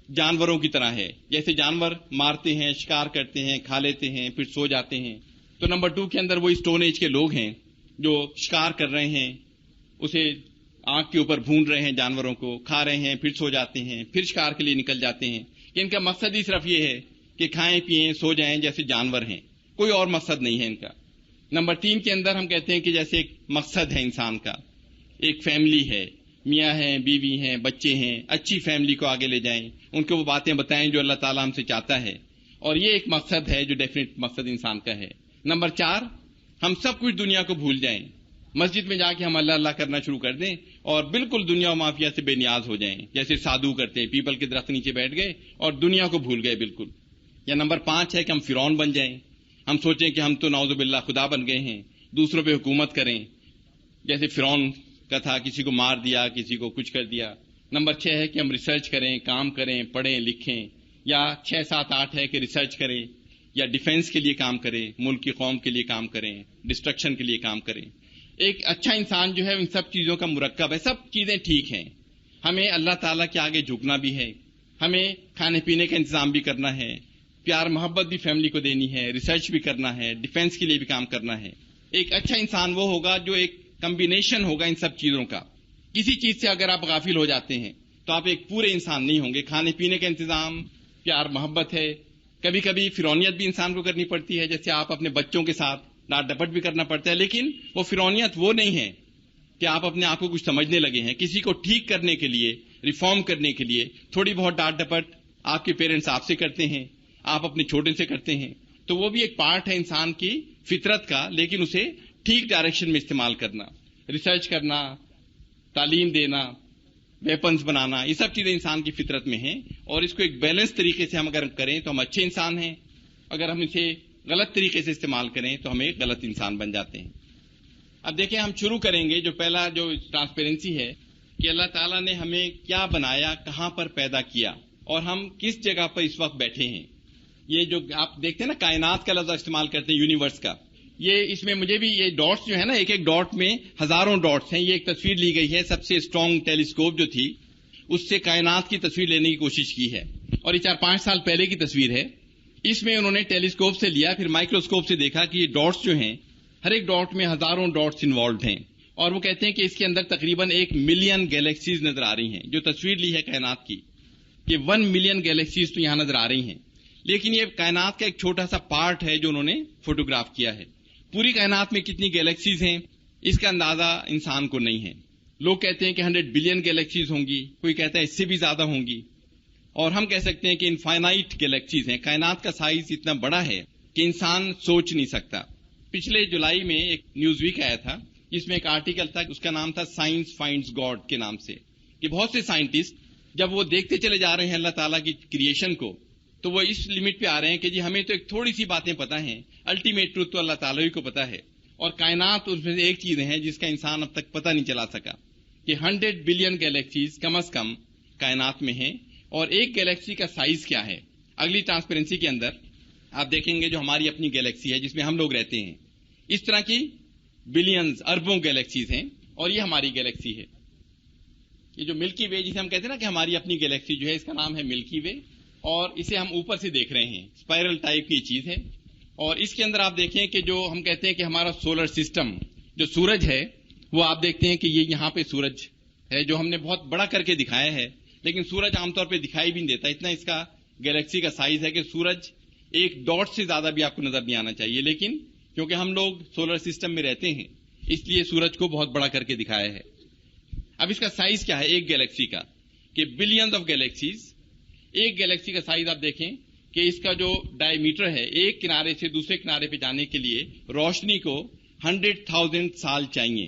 جانوروں کی طرح ہے, جیسے جانور مارتے ہیں, شکار کرتے ہیں, کھا لیتے ہیں, پھر سو جاتے ہیں. تو نمبر 2 کے اندر وہ اسٹون ایج کے لوگ ہیں جو شکار کر رہے ہیں, اسے آنکھ کے اوپر بھون رہے ہیں, جانوروں کو کھا رہے ہیں, پھر سو جاتے ہیں, پھر شکار کے لیے نکل جاتے ہیں. کہ ان کا مقصد ہی صرف یہ ہے کہ کھائیں پئیں سو جائیں جیسے جانور ہیں, کوئی اور مقصد نہیں ہے ان کا. نمبر 3 کے اندر ہم کہتے ہیں کہ جیسے ایک مقصد ہے انسان کا, ایک فیملی ہے, میاں ہیں, بیوی ہیں, بچے ہیں, اچھی فیملی کو آگے لے جائیں, ان کو وہ باتیں بتائیں جو اللہ تعالیٰ ہم سے چاہتا ہے, اور یہ ایک مقصد ہے جو ڈیفینیٹ مقصد انسان کا ہے. نمبر 4 ہم سب کچھ دنیا کو بھول جائیں, مسجد میں جا کے ہم اللہ اللہ کرنا شروع کر دیں اور بالکل دنیا و مافیا سے بے نیاز ہو جائیں, جیسے سادھو کرتے ہیں, پیپل کے درخت نیچے بیٹھ گئے اور دنیا کو بھول گئے بالکل. یا نمبر 5 ہے کہ ہم فرعون بن جائیں, ہم سوچیں کہ ہم تو نعوذ باللہ خدا بن گئے ہیں, دوسروں پہ حکومت کریں, جیسے فرعون کا تھا, کسی کو مار دیا, کسی کو کچھ کر دیا. نمبر 6 ہے کہ ہم ریسرچ کریں, کام کریں, پڑھیں لکھیں. یا 6 7 8 ہے کہ ریسرچ کریں یا ڈیفینس کے لیے کام کریں, ملک کی قوم کے لیے کام کریں, ڈسٹرکشن کے لیے کام کریں. ایک اچھا انسان جو ہے ان سب چیزوں کا مرکب ہے. سب چیزیں ٹھیک ہیں, ہمیں اللہ تعالیٰ کے آگے جھکنا بھی ہے, ہمیں کھانے پینے کا انتظام بھی کرنا ہے, پیار محبت بھی فیملی کو دینی ہے, ریسرچ بھی کرنا ہے, ڈیفینس کے لیے بھی کام کرنا ہے. ایک اچھا انسان وہ ہوگا جو ایک کمبینیشن ہوگا ان سب چیزوں کا. کسی چیز سے اگر آپ غافل ہو جاتے ہیں تو آپ ایک پورے انسان نہیں ہوں گے. کھانے پینے کا انتظام، پیار محبت ہے، کبھی کبھی فرونیت بھی انسان کو کرنی پڑتی ہے، جیسے آپ اپنے بچوں کے ساتھ ڈانٹ ڈپٹ بھی کرنا پڑتا ہے، لیکن وہ فرونیت وہ نہیں ہے کہ آپ اپنے آپ کو کچھ سمجھنے لگے ہیں. کسی کو ٹھیک کرنے کے لیے، ریفارم کرنے کے لیے تھوڑی بہت ڈانٹ ڈپٹ آپ کے پیرنٹس آپ سے کرتے ہیں، آپ اپنے چھوٹے سے کرتے ہیں، تو وہ بھی ایک پارٹ ہے انسان کی فطرت کا، لیکن اسے ٹھیک ڈائریکشن میں استعمال کرنا، ریسرچ کرنا، تعلیم دینا، ویپنز بنانا، یہ سب چیزیں انسان کی فطرت میں ہیں. اور اس کو ایک بیلنس طریقے سے ہم اگر کریں تو ہم اچھے انسان ہیں. اگر ہم اسے غلط طریقے سے استعمال کریں تو ہم ایک غلط انسان بن جاتے ہیں. اب دیکھیں ہم شروع کریں گے. جو پہلا جو ٹرانسپیرنسی ہے کہ اللہ تعالیٰ نے ہمیں کیا بنایا، کہاں پر پیدا کیا، اور ہم کس جگہ پر اس وقت بیٹھے ہیں. یہ جو آپ دیکھتے ہیں نا کائنات کا لفظ استعمال کرتے ہیں، یونیورس کا، یہ اس میں مجھے بھی یہ ڈاٹس جو ہے نا، ایک ایک ڈاٹ میں ہزاروں ڈاٹس ہیں. یہ ایک تصویر لی گئی ہے، سب سے اسٹرانگ ٹیلیسکوپ جو تھی اس سے کائنات کی تصویر لینے کی کوشش کی ہے، اور یہ 4-5 سال پہلے کی تصویر ہے. اس میں انہوں نے ٹیلیسکوپ سے لیا، پھر مائکروسکوپ سے دیکھا کہ یہ ڈاٹس جو ہیں، ہر ایک ڈاٹ میں ہزاروں ڈاٹس انوالوڈ ہیں، اور وہ کہتے ہیں کہ اس کے اندر تقریباً 1 ملین گیلیکسیز نظر آ رہی ہیں. جو تصویر لی ہے کائنات کی، یہ 1 ملین گیلیکسیز تو یہاں نظر آ رہی ہیں، لیکن یہ کائنات کا ایک چھوٹا سا پارٹ ہے جو انہوں نے فوٹوگراف کیا ہے. پوری کائنات میں کتنی گیلیکسیز ہیں اس کا اندازہ انسان کو نہیں ہے. لوگ کہتے ہیں کہ 100 بلین گیلیکسیز ہوں گی، کوئی کہتا ہے اس سے بھی زیادہ ہوں گی، اور ہم کہہ سکتے ہیں کہ انفائنائٹ گیلیکسیز ہیں. کائنات کا سائز اتنا بڑا ہے کہ انسان سوچ نہیں سکتا. پچھلے جولائی میں ایک نیوز ویک آیا تھا جس میں ایک آرٹیکل تھا، اس کا نام تھا سائنس فائنڈز گاڈ کے نام سے، کہ بہت سے سائنٹسٹ جب وہ دیکھتے چلے جا رہے ہیں اللہ تعالیٰ کی کریشن کو، تو وہ اس لمٹ پہ آ رہے ہیں کہ جی ہمیں تو ایک تھوڑی سی باتیں پتہ ہیں، الٹیمیٹ ٹروتھ تو اللہ تعالیٰ ہی کو پتہ ہے، اور کائنات اس میں سے ایک چیز ہے جس کا انسان اب تک پتہ نہیں چلا سکا، کہ 100 بلین گیلیکسیز کم از کم کائنات میں ہیں. اور ایک گیلیکسی کا سائز کیا ہے؟ اگلی ٹرانسپیرنسی کے اندر آپ دیکھیں گے جو ہماری اپنی گیلیکسی ہے جس میں ہم لوگ رہتے ہیں، اس طرح کی بلینز، اربوں گیلیکسیز ہیں، اور یہ ہماری گیلیکسی ہے. یہ جو ملکی وے جسے ہم کہتے ہیں نا کہ ہماری اپنی گیلیکسی جو ہے، اس کا نام ہے ملکی وے، اور اسے ہم اوپر سے دیکھ رہے ہیں، اسپائرل ٹائپ کی چیز ہے. اور اس کے اندر آپ دیکھیں کہ جو ہم کہتے ہیں کہ ہمارا سولر سسٹم، جو سورج ہے، وہ آپ دیکھتے ہیں کہ یہ یہاں پہ سورج ہے جو ہم نے بہت بڑا کر کے دکھایا ہے، لیکن سورج عام طور پہ دکھائی بھی نہیں دیتا. اتنا اس کا گیلیکسی کا سائز ہے کہ سورج ایک ڈاٹ سے زیادہ بھی آپ کو نظر نہیں آنا چاہیے، لیکن کیونکہ ہم لوگ سولر سسٹم میں رہتے ہیں اس لیے سورج کو بہت بڑا کر کے دکھایا ہے. اب اس کا سائز کیا ہے ایک گیلیکسی کا؟ کہ بلینز آف گیلیکسیز. ایک گیلیکسی کا سائز آپ دیکھیں کہ اس کا جو ڈائی میٹر ہے، ایک کنارے سے دوسرے کنارے پہ جانے کے لیے روشنی کو 100,000 سال چاہیے.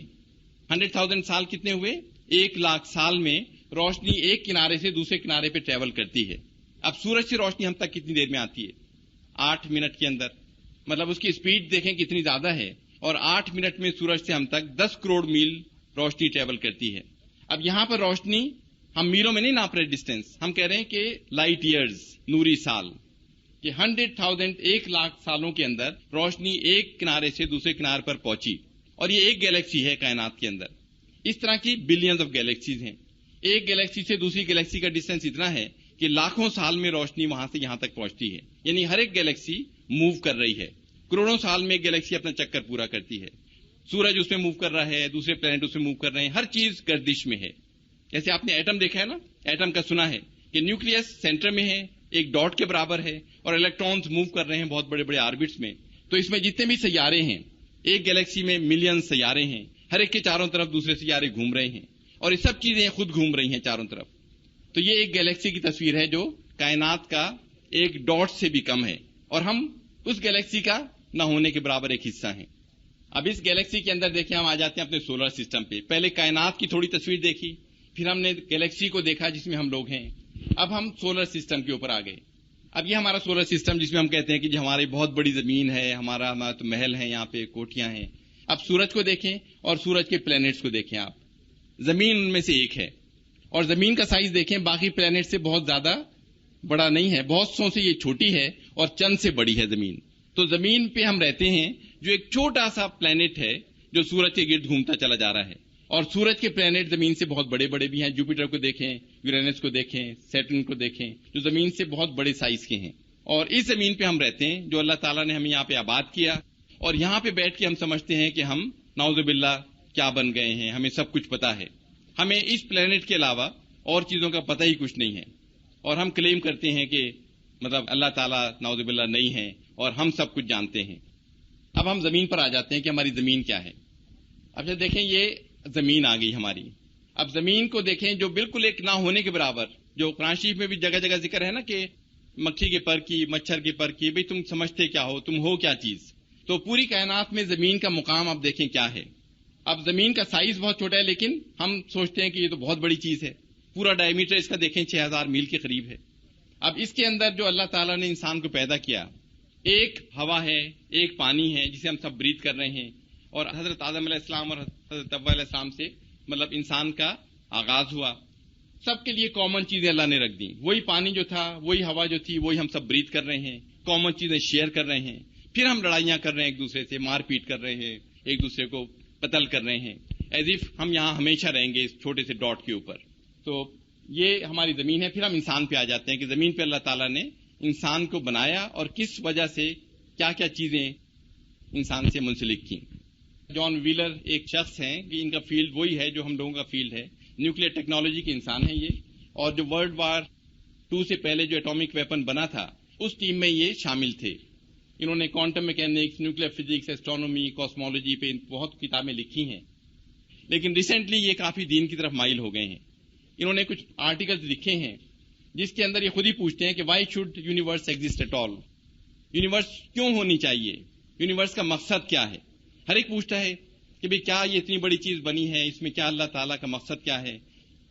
100,000 سال کتنے ہوئے؟ 1,00,000 سال میں روشنی ایک کنارے سے دوسرے کنارے پہ ٹریول کرتی ہے. اب سورج سے روشنی ہم تک کتنی دیر میں آتی ہے؟ 8 منٹ کے اندر. مطلب اس کی اسپیڈ دیکھیں کتنی زیادہ ہے، اور 8 منٹ میں سورج سے ہم تک 10 کروڑ میل روشنی ٹریول کرتی ہے. اب یہاں پر روشنی ہم میلوں میں نہیں ناپ رہے ڈسٹینس، ہم کہہ رہے ہیں کہ لائٹ ایئرز، نوری سال، کہ 100,000 1,00,000 سالوں کے اندر روشنی ایک کنارے سے دوسرے کنارے پر پہنچی. اور یہ ایک گیلیکسی ہے کائنات کے اندر. اس طرح کی بلینز آف گیلیکسیز ہیں. ایک گیلیکسی سے دوسری گیلیکسی کا ڈسٹینس اتنا ہے کہ لاکھوں سال میں روشنی وہاں سے یہاں تک پہنچتی ہے. یعنی ہر ایک گیلیکسی موو کر رہی ہے. کروڑوں سال میں ایک گیلیکسی اپنا چکر پورا کرتی ہے. سورج اس میں موو کر رہا ہے، دوسرے پلانٹ اس میں موو کر رہے ہیں، ہر چیز گردش میں ہے. جیسے آپ نے ایٹم دیکھا ہے نا، ایٹم کا سنا ہے کہ نیوکلیس سینٹر میں ہے، ایک ڈاٹ کے برابر ہے، اور الیکٹرانز موو کر رہے ہیں بہت بڑے بڑے آربٹس میں. تو اس میں جتنے بھی سیارے ہیں، ایک گیلیکسی میں ملین سیارے ہیں، ہر ایک کے چاروں طرف دوسرے سیارے گھوم رہے ہیں، اور یہ سب چیزیں خود گھوم رہی ہیں چاروں طرف. تو یہ ایک گیلیکسی کی تصویر ہے جو کائنات کا ایک ڈاٹ سے بھی کم ہے، اور ہم اس گیلیکسی کا نہ ہونے کے برابر ایک حصہ ہیں. اب اس گیلیکسی کے اندر دیکھیں ہم آ جاتے ہیں اپنے سولر سسٹم پہ. پہلے کائنات کی تھوڑی تصویر دیکھی، پھر ہم نے گیلیکسی کو دیکھا جس میں ہم لوگ ہیں. اب ہم سولر سسٹم کے اوپر آ گئے. اب یہ ہمارا سولر سسٹم جس میں ہم کہتے ہیں کہ ہماری بہت بڑی زمین ہے، ہمارا تو محل ہے، یہاں پہ کوٹیاں ہیں. اب سورج کو دیکھیں اور سورج کے پلینٹس کو دیکھیں. آپ زمین ان میں سے ایک ہے، اور زمین کا سائز دیکھیں باقی پلینٹ سے بہت زیادہ بڑا نہیں ہے، بہت سو سے یہ چھوٹی ہے اور چند سے بڑی ہے زمین. تو زمین پہ ہم رہتے ہیں جو ایک چھوٹا سا پلینٹ ہے جو سورج کے گرد گھومتا چلا جا رہا ہے. اور سورج کے پلینٹ زمین سے بہت بڑے بڑے بھی ہیں. جوپیٹر کو دیکھیں، یورینس کو دیکھیں، سیٹرن کو دیکھیں، جو زمین سے بہت بڑے سائز کے ہیں. اور اس زمین پہ ہم رہتے ہیں جو اللہ تعالیٰ نے ہمیں یہاں پہ آباد کیا. اور یہاں پہ بیٹھ کے ہم سمجھتے ہیں کہ ہم نعوذ باللہ کیا بن گئے ہیں، ہمیں سب کچھ پتا ہے. ہمیں اس پلینٹ کے علاوہ اور چیزوں کا پتہ ہی کچھ نہیں ہے، اور ہم کلیم کرتے ہیں کہ مطلب اللہ تعالیٰ نعوذ باللہ نہیں ہے اور ہم سب کچھ جانتے ہیں. اب ہم زمین پر آ جاتے ہیں کہ ہماری زمین کیا ہے. اب جب دیکھیں یہ زمین آ گئی ہماری. اب زمین کو دیکھیں جو بالکل ایک نہ ہونے کے برابر، جو قرآن شریف میں بھی جگہ جگہ ذکر ہے نا کہ مکھی کے پر کی، مچھر کے پر کی، بھئی تم سمجھتے کیا ہو، تم ہو کیا چیز. تو پوری کائنات میں زمین کا مقام اب دیکھیں کیا ہے. اب زمین کا سائز بہت چھوٹا ہے، لیکن ہم سوچتے ہیں کہ یہ تو بہت بڑی چیز ہے. پورا ڈائیمیٹر اس کا دیکھیں 6000 میل کے قریب ہے. اب اس کے اندر جو اللہ تعالیٰ نے انسان کو پیدا کیا، ایک ہوا ہے، ایک پانی ہے جسے ہم سب بریتھ کر رہے ہیں، اور حضرت آدم علیہ السلام اور حضرت حوا علیہ السلام سے مطلب انسان کا آغاز ہوا. سب کے لیے کامن چیزیں اللہ نے رکھ دی. وہی پانی جو تھا، وہی ہوا جو تھی، وہی ہم سب بریتھ کر رہے ہیں، کامن چیزیں شیئر کر رہے ہیں. پھر ہم لڑائیاں کر رہے ہیں ایک دوسرے سے، مار پیٹ کر رہے ہیں، ایک دوسرے کو قتل کر رہے ہیں، ایز اف ہم یہاں ہمیشہ رہیں گے اس چھوٹے سے ڈاٹ کے اوپر. تو یہ ہماری زمین ہے. پھر ہم انسان پہ آ جاتے ہیں کہ زمین پہ اللہ تعالیٰ نے انسان کو بنایا اور کس وجہ سے کیا کیا چیزیں انسان سے منسلک کی. جان ویلر ایک شخص ہیں کہ ان کا فیلڈ وہی ہے جو ہم لوگوں کا فیلڈ ہے، نیوکلیر ٹیکنالوجی کے انسان ہیں یہ. اور جو ورلڈ وار 2 سے پہلے جو ایٹامک ویپن بنا تھا اس ٹیم میں یہ شامل تھے. انہوں نے quantum mechanics, nuclear physics, astronomy, cosmology پہ بہت کتابیں لکھی ہیں. لیکن ریسنٹلی یہ کافی دین کی طرف مائل ہو گئے ہیں. انہوں نے کچھ آرٹیکلز لکھے ہیں جس کے اندر یہ خود ہی پوچھتے ہیں کہ why should universe exist at all. Universe کیوں ہونی چاہیے، یونیورس کا مقصد کیا ہے. ہر ایک پوچھتا ہے کہ بھئی کیا یہ اتنی بڑی چیز بنی ہے، اس میں کیا اللہ تعالیٰ کا مقصد کیا ہے،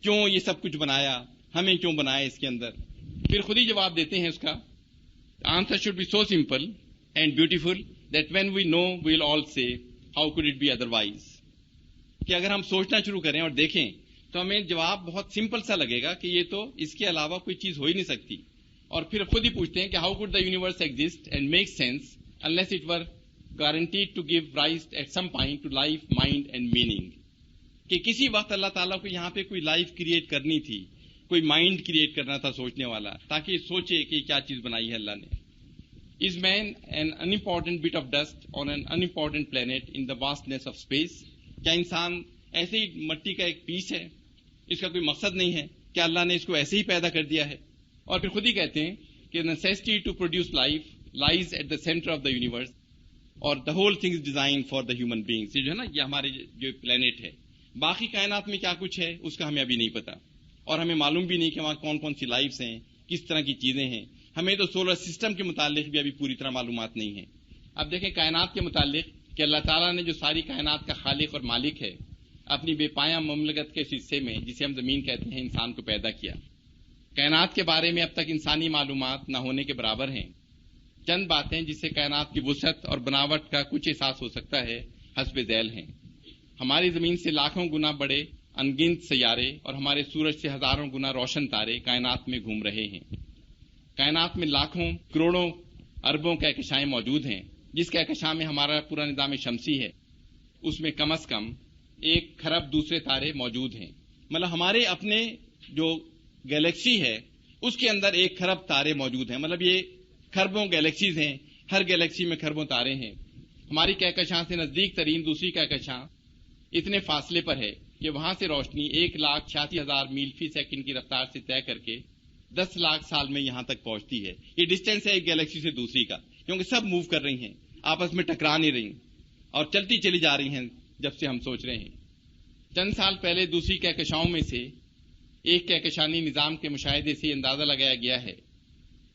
کیوں یہ سب کچھ بنایا، ہمیں کیوں بنایا اس کے اندر. پھر خود ہی جواب دیتے ہیں اس کا. Answer should be so simple and beautiful that when we know we will all say how could it be otherwise. کہ اگر ہم سوچنا شروع کریں اور دیکھیں تو ہمیں جواب بہت سمپل سا لگے گا کہ یہ تو اس کے علاوہ کوئی چیز ہو ہی نہیں سکتی. اور پھر خود ہی پوچھتے ہیں کہ how code the universe exist and make sense unless it were guaranteed to give rise at some point to life, mind and meaning. کہ کسی وقت اللہ تعالیٰ کو یہاں پہ کوئی لائف کریٹ کرنی تھی، کوئی مائنڈ کریٹ کرنا تھا سوچنے والا، تاکہ یہ سوچے کہ کیا چیز بنائی ہے اللہ نے. Is man an unimportant bit of dust on an unimportant planet in the vastness of space? کیا انسان ایسے ہی مٹی کا ایک پیس ہے، اس کا کوئی مقصد نہیں ہے، کیا اللہ نے اس کو ایسے ہی پیدا کر دیا ہے. اور پھر خود ہی کہتے ہیں کہ necessity to produce life lies at the center of the universe اور the whole thing is designed for the human beings. یہ جو ہے نا، یہ ہمارے جو پلینٹ ہے، باقی کائنات میں کیا کچھ ہے اس کا ہمیں ابھی نہیں پتا، اور ہمیں معلوم بھی نہیں کہ وہاں کون کون سی لائفز ہیں، کس طرح کی چیزیں ہیں. ہمیں تو سولر سسٹم کے متعلق بھی ابھی پوری طرح معلومات نہیں ہیں. اب دیکھیں کائنات کے متعلق کہ اللہ تعالیٰ نے جو ساری کائنات کا خالق اور مالک ہے، اپنی بے پایہ مملکت کے حصے میں جسے ہم زمین کہتے ہیں انسان کو پیدا کیا. کائنات کے بارے میں اب تک انسانی معلومات نہ ہونے کے برابر ہیں. چند باتیں جس سے کائنات کی وسعت اور بناوٹ کا کچھ احساس ہو سکتا ہے حسب ذیل ہیں. ہماری زمین سے لاکھوں گنا بڑے انگنت سیارے اور ہمارے سورج سے ہزاروں گنا روشن تارے کائنات میں گھوم رہے ہیں. کائنات میں لاکھوں کروڑوں اربوں کہکشائیں موجود ہیں. جس کہکشاں میں ہمارا پورا نظام شمسی ہے اس میں کم از کم 1 کھرب دوسرے تارے موجود ہیں. مطلب ہمارے اپنے جو گیلیکسی ہے اس کے اندر 1 کھرب تارے موجود ہیں. مطلب یہ کھربوں گیلیکسیز ہیں، ہر گیلیکسی میں کھربوں تارے ہیں. ہماری کہکشاں سے نزدیک ترین دوسری کہکشاں اتنے فاصلے پر ہے کہ وہاں سے روشنی 1,86,000 میل فی سیکنڈ کی رفتار سے طے کر کے 10 لاکھ سال میں یہاں تک پہنچتی ہے. یہ ڈسٹینس ہے ایک گیلیکسی سے دوسری کا، کیونکہ سب موو کر رہی ہیں، آپس میں ٹکرا نہیں رہی اور چلتی چلی جا رہی ہیں جب سے ہم سوچ رہے ہیں. چند سال پہلے دوسری کہکشاؤں میں سے ایک کہکشانی نظام کے مشاہدے سے اندازہ لگایا گیا ہے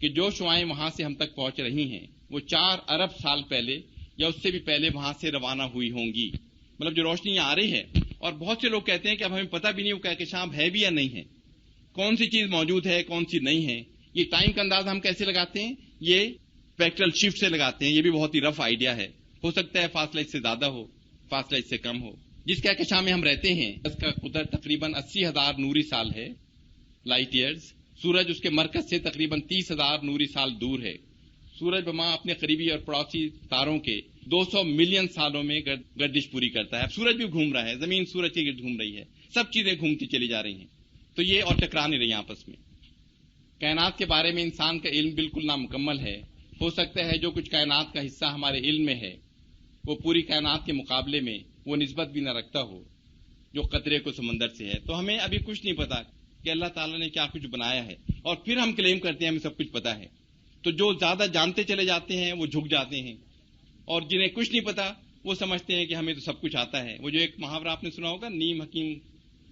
کہ جو شعاعیں وہاں سے ہم تک پہنچ رہی ہیں وہ 4 ارب سال پہلے یا اس سے بھی پہلے وہاں سے روانہ ہوئی ہوں گی. مطلب جو روشنی آ رہی ہے، اور بہت سے لوگ کہتے ہیں کہ اب ہمیں پتہ بھی نہیں وہ کہکشاں ہے بھی یا نہیں ہے، کون سی چیز موجود ہے کون سی نہیں ہے. یہ ٹائم کا اندازہ ہم کیسے لگاتے ہیں؟ یہ اسپیکٹرل شفٹ سے لگاتے ہیں. یہ بھی بہت ہی رف آئیڈیا ہے، ہو سکتا ہے فاصلہ اس سے زیادہ ہو، فاصلہ اس سے کم ہو. جس کہکشاں میں ہم رہتے ہیں اس کا قطر تقریباً 80,000 نوری سال ہے، لائٹ ایئرز. سورج اس کے مرکز سے تقریباً 30,000 نوری سال دور ہے. سورج بما اپنے قریبی اور پڑوسی تاروں کے 200 ملین سالوں میں گردش پوری کرتا ہے. اب سورج بھی گھوم رہا ہے، زمین سورج کے گرد گھوم رہی ہے، سب چیزیں گھومتی چلی جا رہی ہیں. تو یہ اور ٹکرا نہیں رہی آپس میں. کائنات کے بارے میں انسان کا علم بالکل نامکمل ہے. ہو سکتا ہے جو کچھ کائنات کا حصہ ہمارے علم میں ہے وہ پوری کائنات کے مقابلے میں وہ نسبت بھی نہ رکھتا ہو جو قطرے کو سمندر سے ہے. تو ہمیں ابھی کچھ نہیں پتا کہ اللہ تعالیٰ نے کیا کچھ بنایا ہے، اور پھر ہم کلیم کرتے ہیں ہمیں سب کچھ پتا ہے. تو جو زیادہ جانتے چلے جاتے ہیں وہ جھک جاتے ہیں، اور جنہیں کچھ نہیں پتا وہ سمجھتے ہیں کہ ہمیں تو سب کچھ آتا ہے. وہ جو ایک محاورہ آپ نے سنا ہوگا، نیم حکیم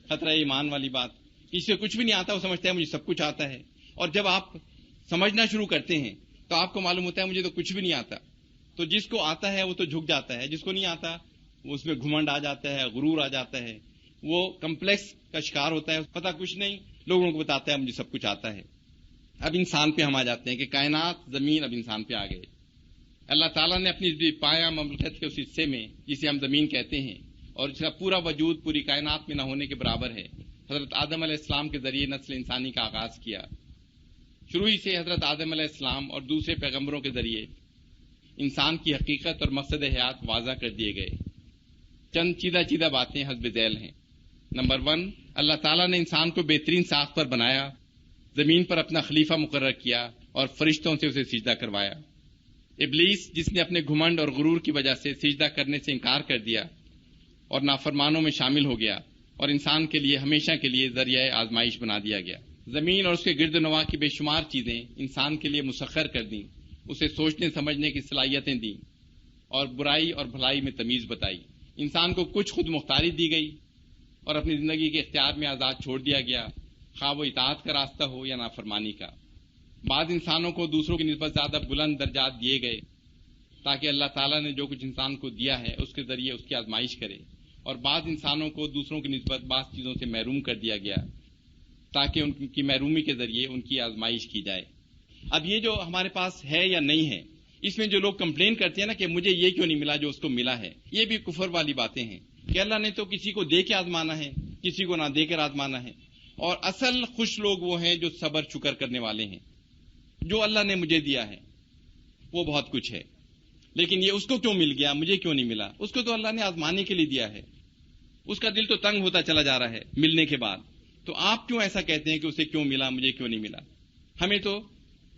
خطرہ ایمان والی بات، کسی سے کچھ بھی نہیں آتا وہ سمجھتا ہے مجھے سب کچھ آتا ہے. اور جب آپ سمجھنا شروع کرتے ہیں تو آپ کو معلوم ہوتا ہے مجھے تو کچھ بھی نہیں آتا. تو جس کو آتا ہے وہ تو جھک جاتا ہے، جس کو نہیں آتا وہ اس میں گھمنڈ آ جاتا ہے، غرور آ جاتا ہے، وہ کمپلیکس کا شکار ہوتا ہے، پتہ کچھ نہیں، لوگوں کو بتاتا ہے مجھے سب کچھ آتا ہے. اب انسان پہ ہم آ جاتے ہیں کہ کائنات، زمین، اب انسان پہ آ گئے. اللہ تعالیٰ نے اپنی پایا مملکت کے اس حصے میں جسے ہم زمین کہتے ہیں اور جس کا پورا وجود پوری کائنات میں نہ ہونے کے برابر ہے، حضرت آدم علیہ السلام کے ذریعے نسل انسانی کا آغاز کیا. شروع ہی سے حضرت آدم علیہ السلام اور دوسرے پیغمبروں کے ذریعے انسان کی حقیقت اور مقصد حیات واضح کر دیے گئے. چند چیدہ باتیں حسب ذیل ہیں. نمبر 1، اللہ تعالیٰ نے انسان کو بہترین ساخت پر بنایا، زمین پر اپنا خلیفہ مقرر کیا اور فرشتوں سے اسے سجدہ کروایا. ابلیس جس نے اپنے گھمنڈ اور غرور کی وجہ سے سجدہ کرنے سے انکار کر دیا اور نافرمانوں میں شامل ہو گیا، اور انسان کے لیے ہمیشہ کے لیے ذریعہ آزمائش بنا دیا گیا. زمین اور اس کے گرد و نواح کی بے شمار چیزیں انسان کے لیے مسخر کر دیں، اسے سوچنے سمجھنے کی صلاحیتیں دیں اور برائی اور بھلائی میں تمیز بتائی. انسان کو کچھ خود مختاری دی گئی اور اپنی زندگی کے اختیار میں آزاد چھوڑ دیا گیا، خواہ وہ اطاعت کا راستہ ہو یا نافرمانی کا. بعض انسانوں کو دوسروں کی نسبت زیادہ بلند درجات دیے گئے تاکہ اللہ تعالیٰ نے جو کچھ انسان کو دیا ہے اس کے ذریعے اس کی آزمائش کرے، اور بعض انسانوں کو دوسروں کی نسبت بعض چیزوں سے محروم کر دیا گیا تاکہ ان کی محرومی کے ذریعے ان کی آزمائش کی جائے. اب یہ جو ہمارے پاس ہے یا نہیں ہے، اس میں جو لوگ کمپلین کرتے ہیں نا کہ مجھے یہ کیوں نہیں ملا جو اس کو ملا ہے، یہ بھی کفر والی باتیں ہیں کہ اللہ نے تو کسی کو دے کے آزمانا ہے، کسی کو نہ دے کر آزمانا ہے. اور اصل خوش لوگ وہ ہیں جو صبر شکر کرنے والے ہیں. جو اللہ نے مجھے دیا ہے وہ بہت کچھ ہے، لیکن یہ اس کو کیوں مل گیا، مجھے کیوں نہیں ملا؟ اس کو تو اللہ نے آزمانے کے لیے دیا ہے. اس کا دل تو تنگ ہوتا چلا جا رہا ہے ملنے کے بعد. تو آپ کیوں ایسا کہتے ہیں کہ اسے کیوں ملا، مجھے کیوں نہیں ملا؟ ہمیں تو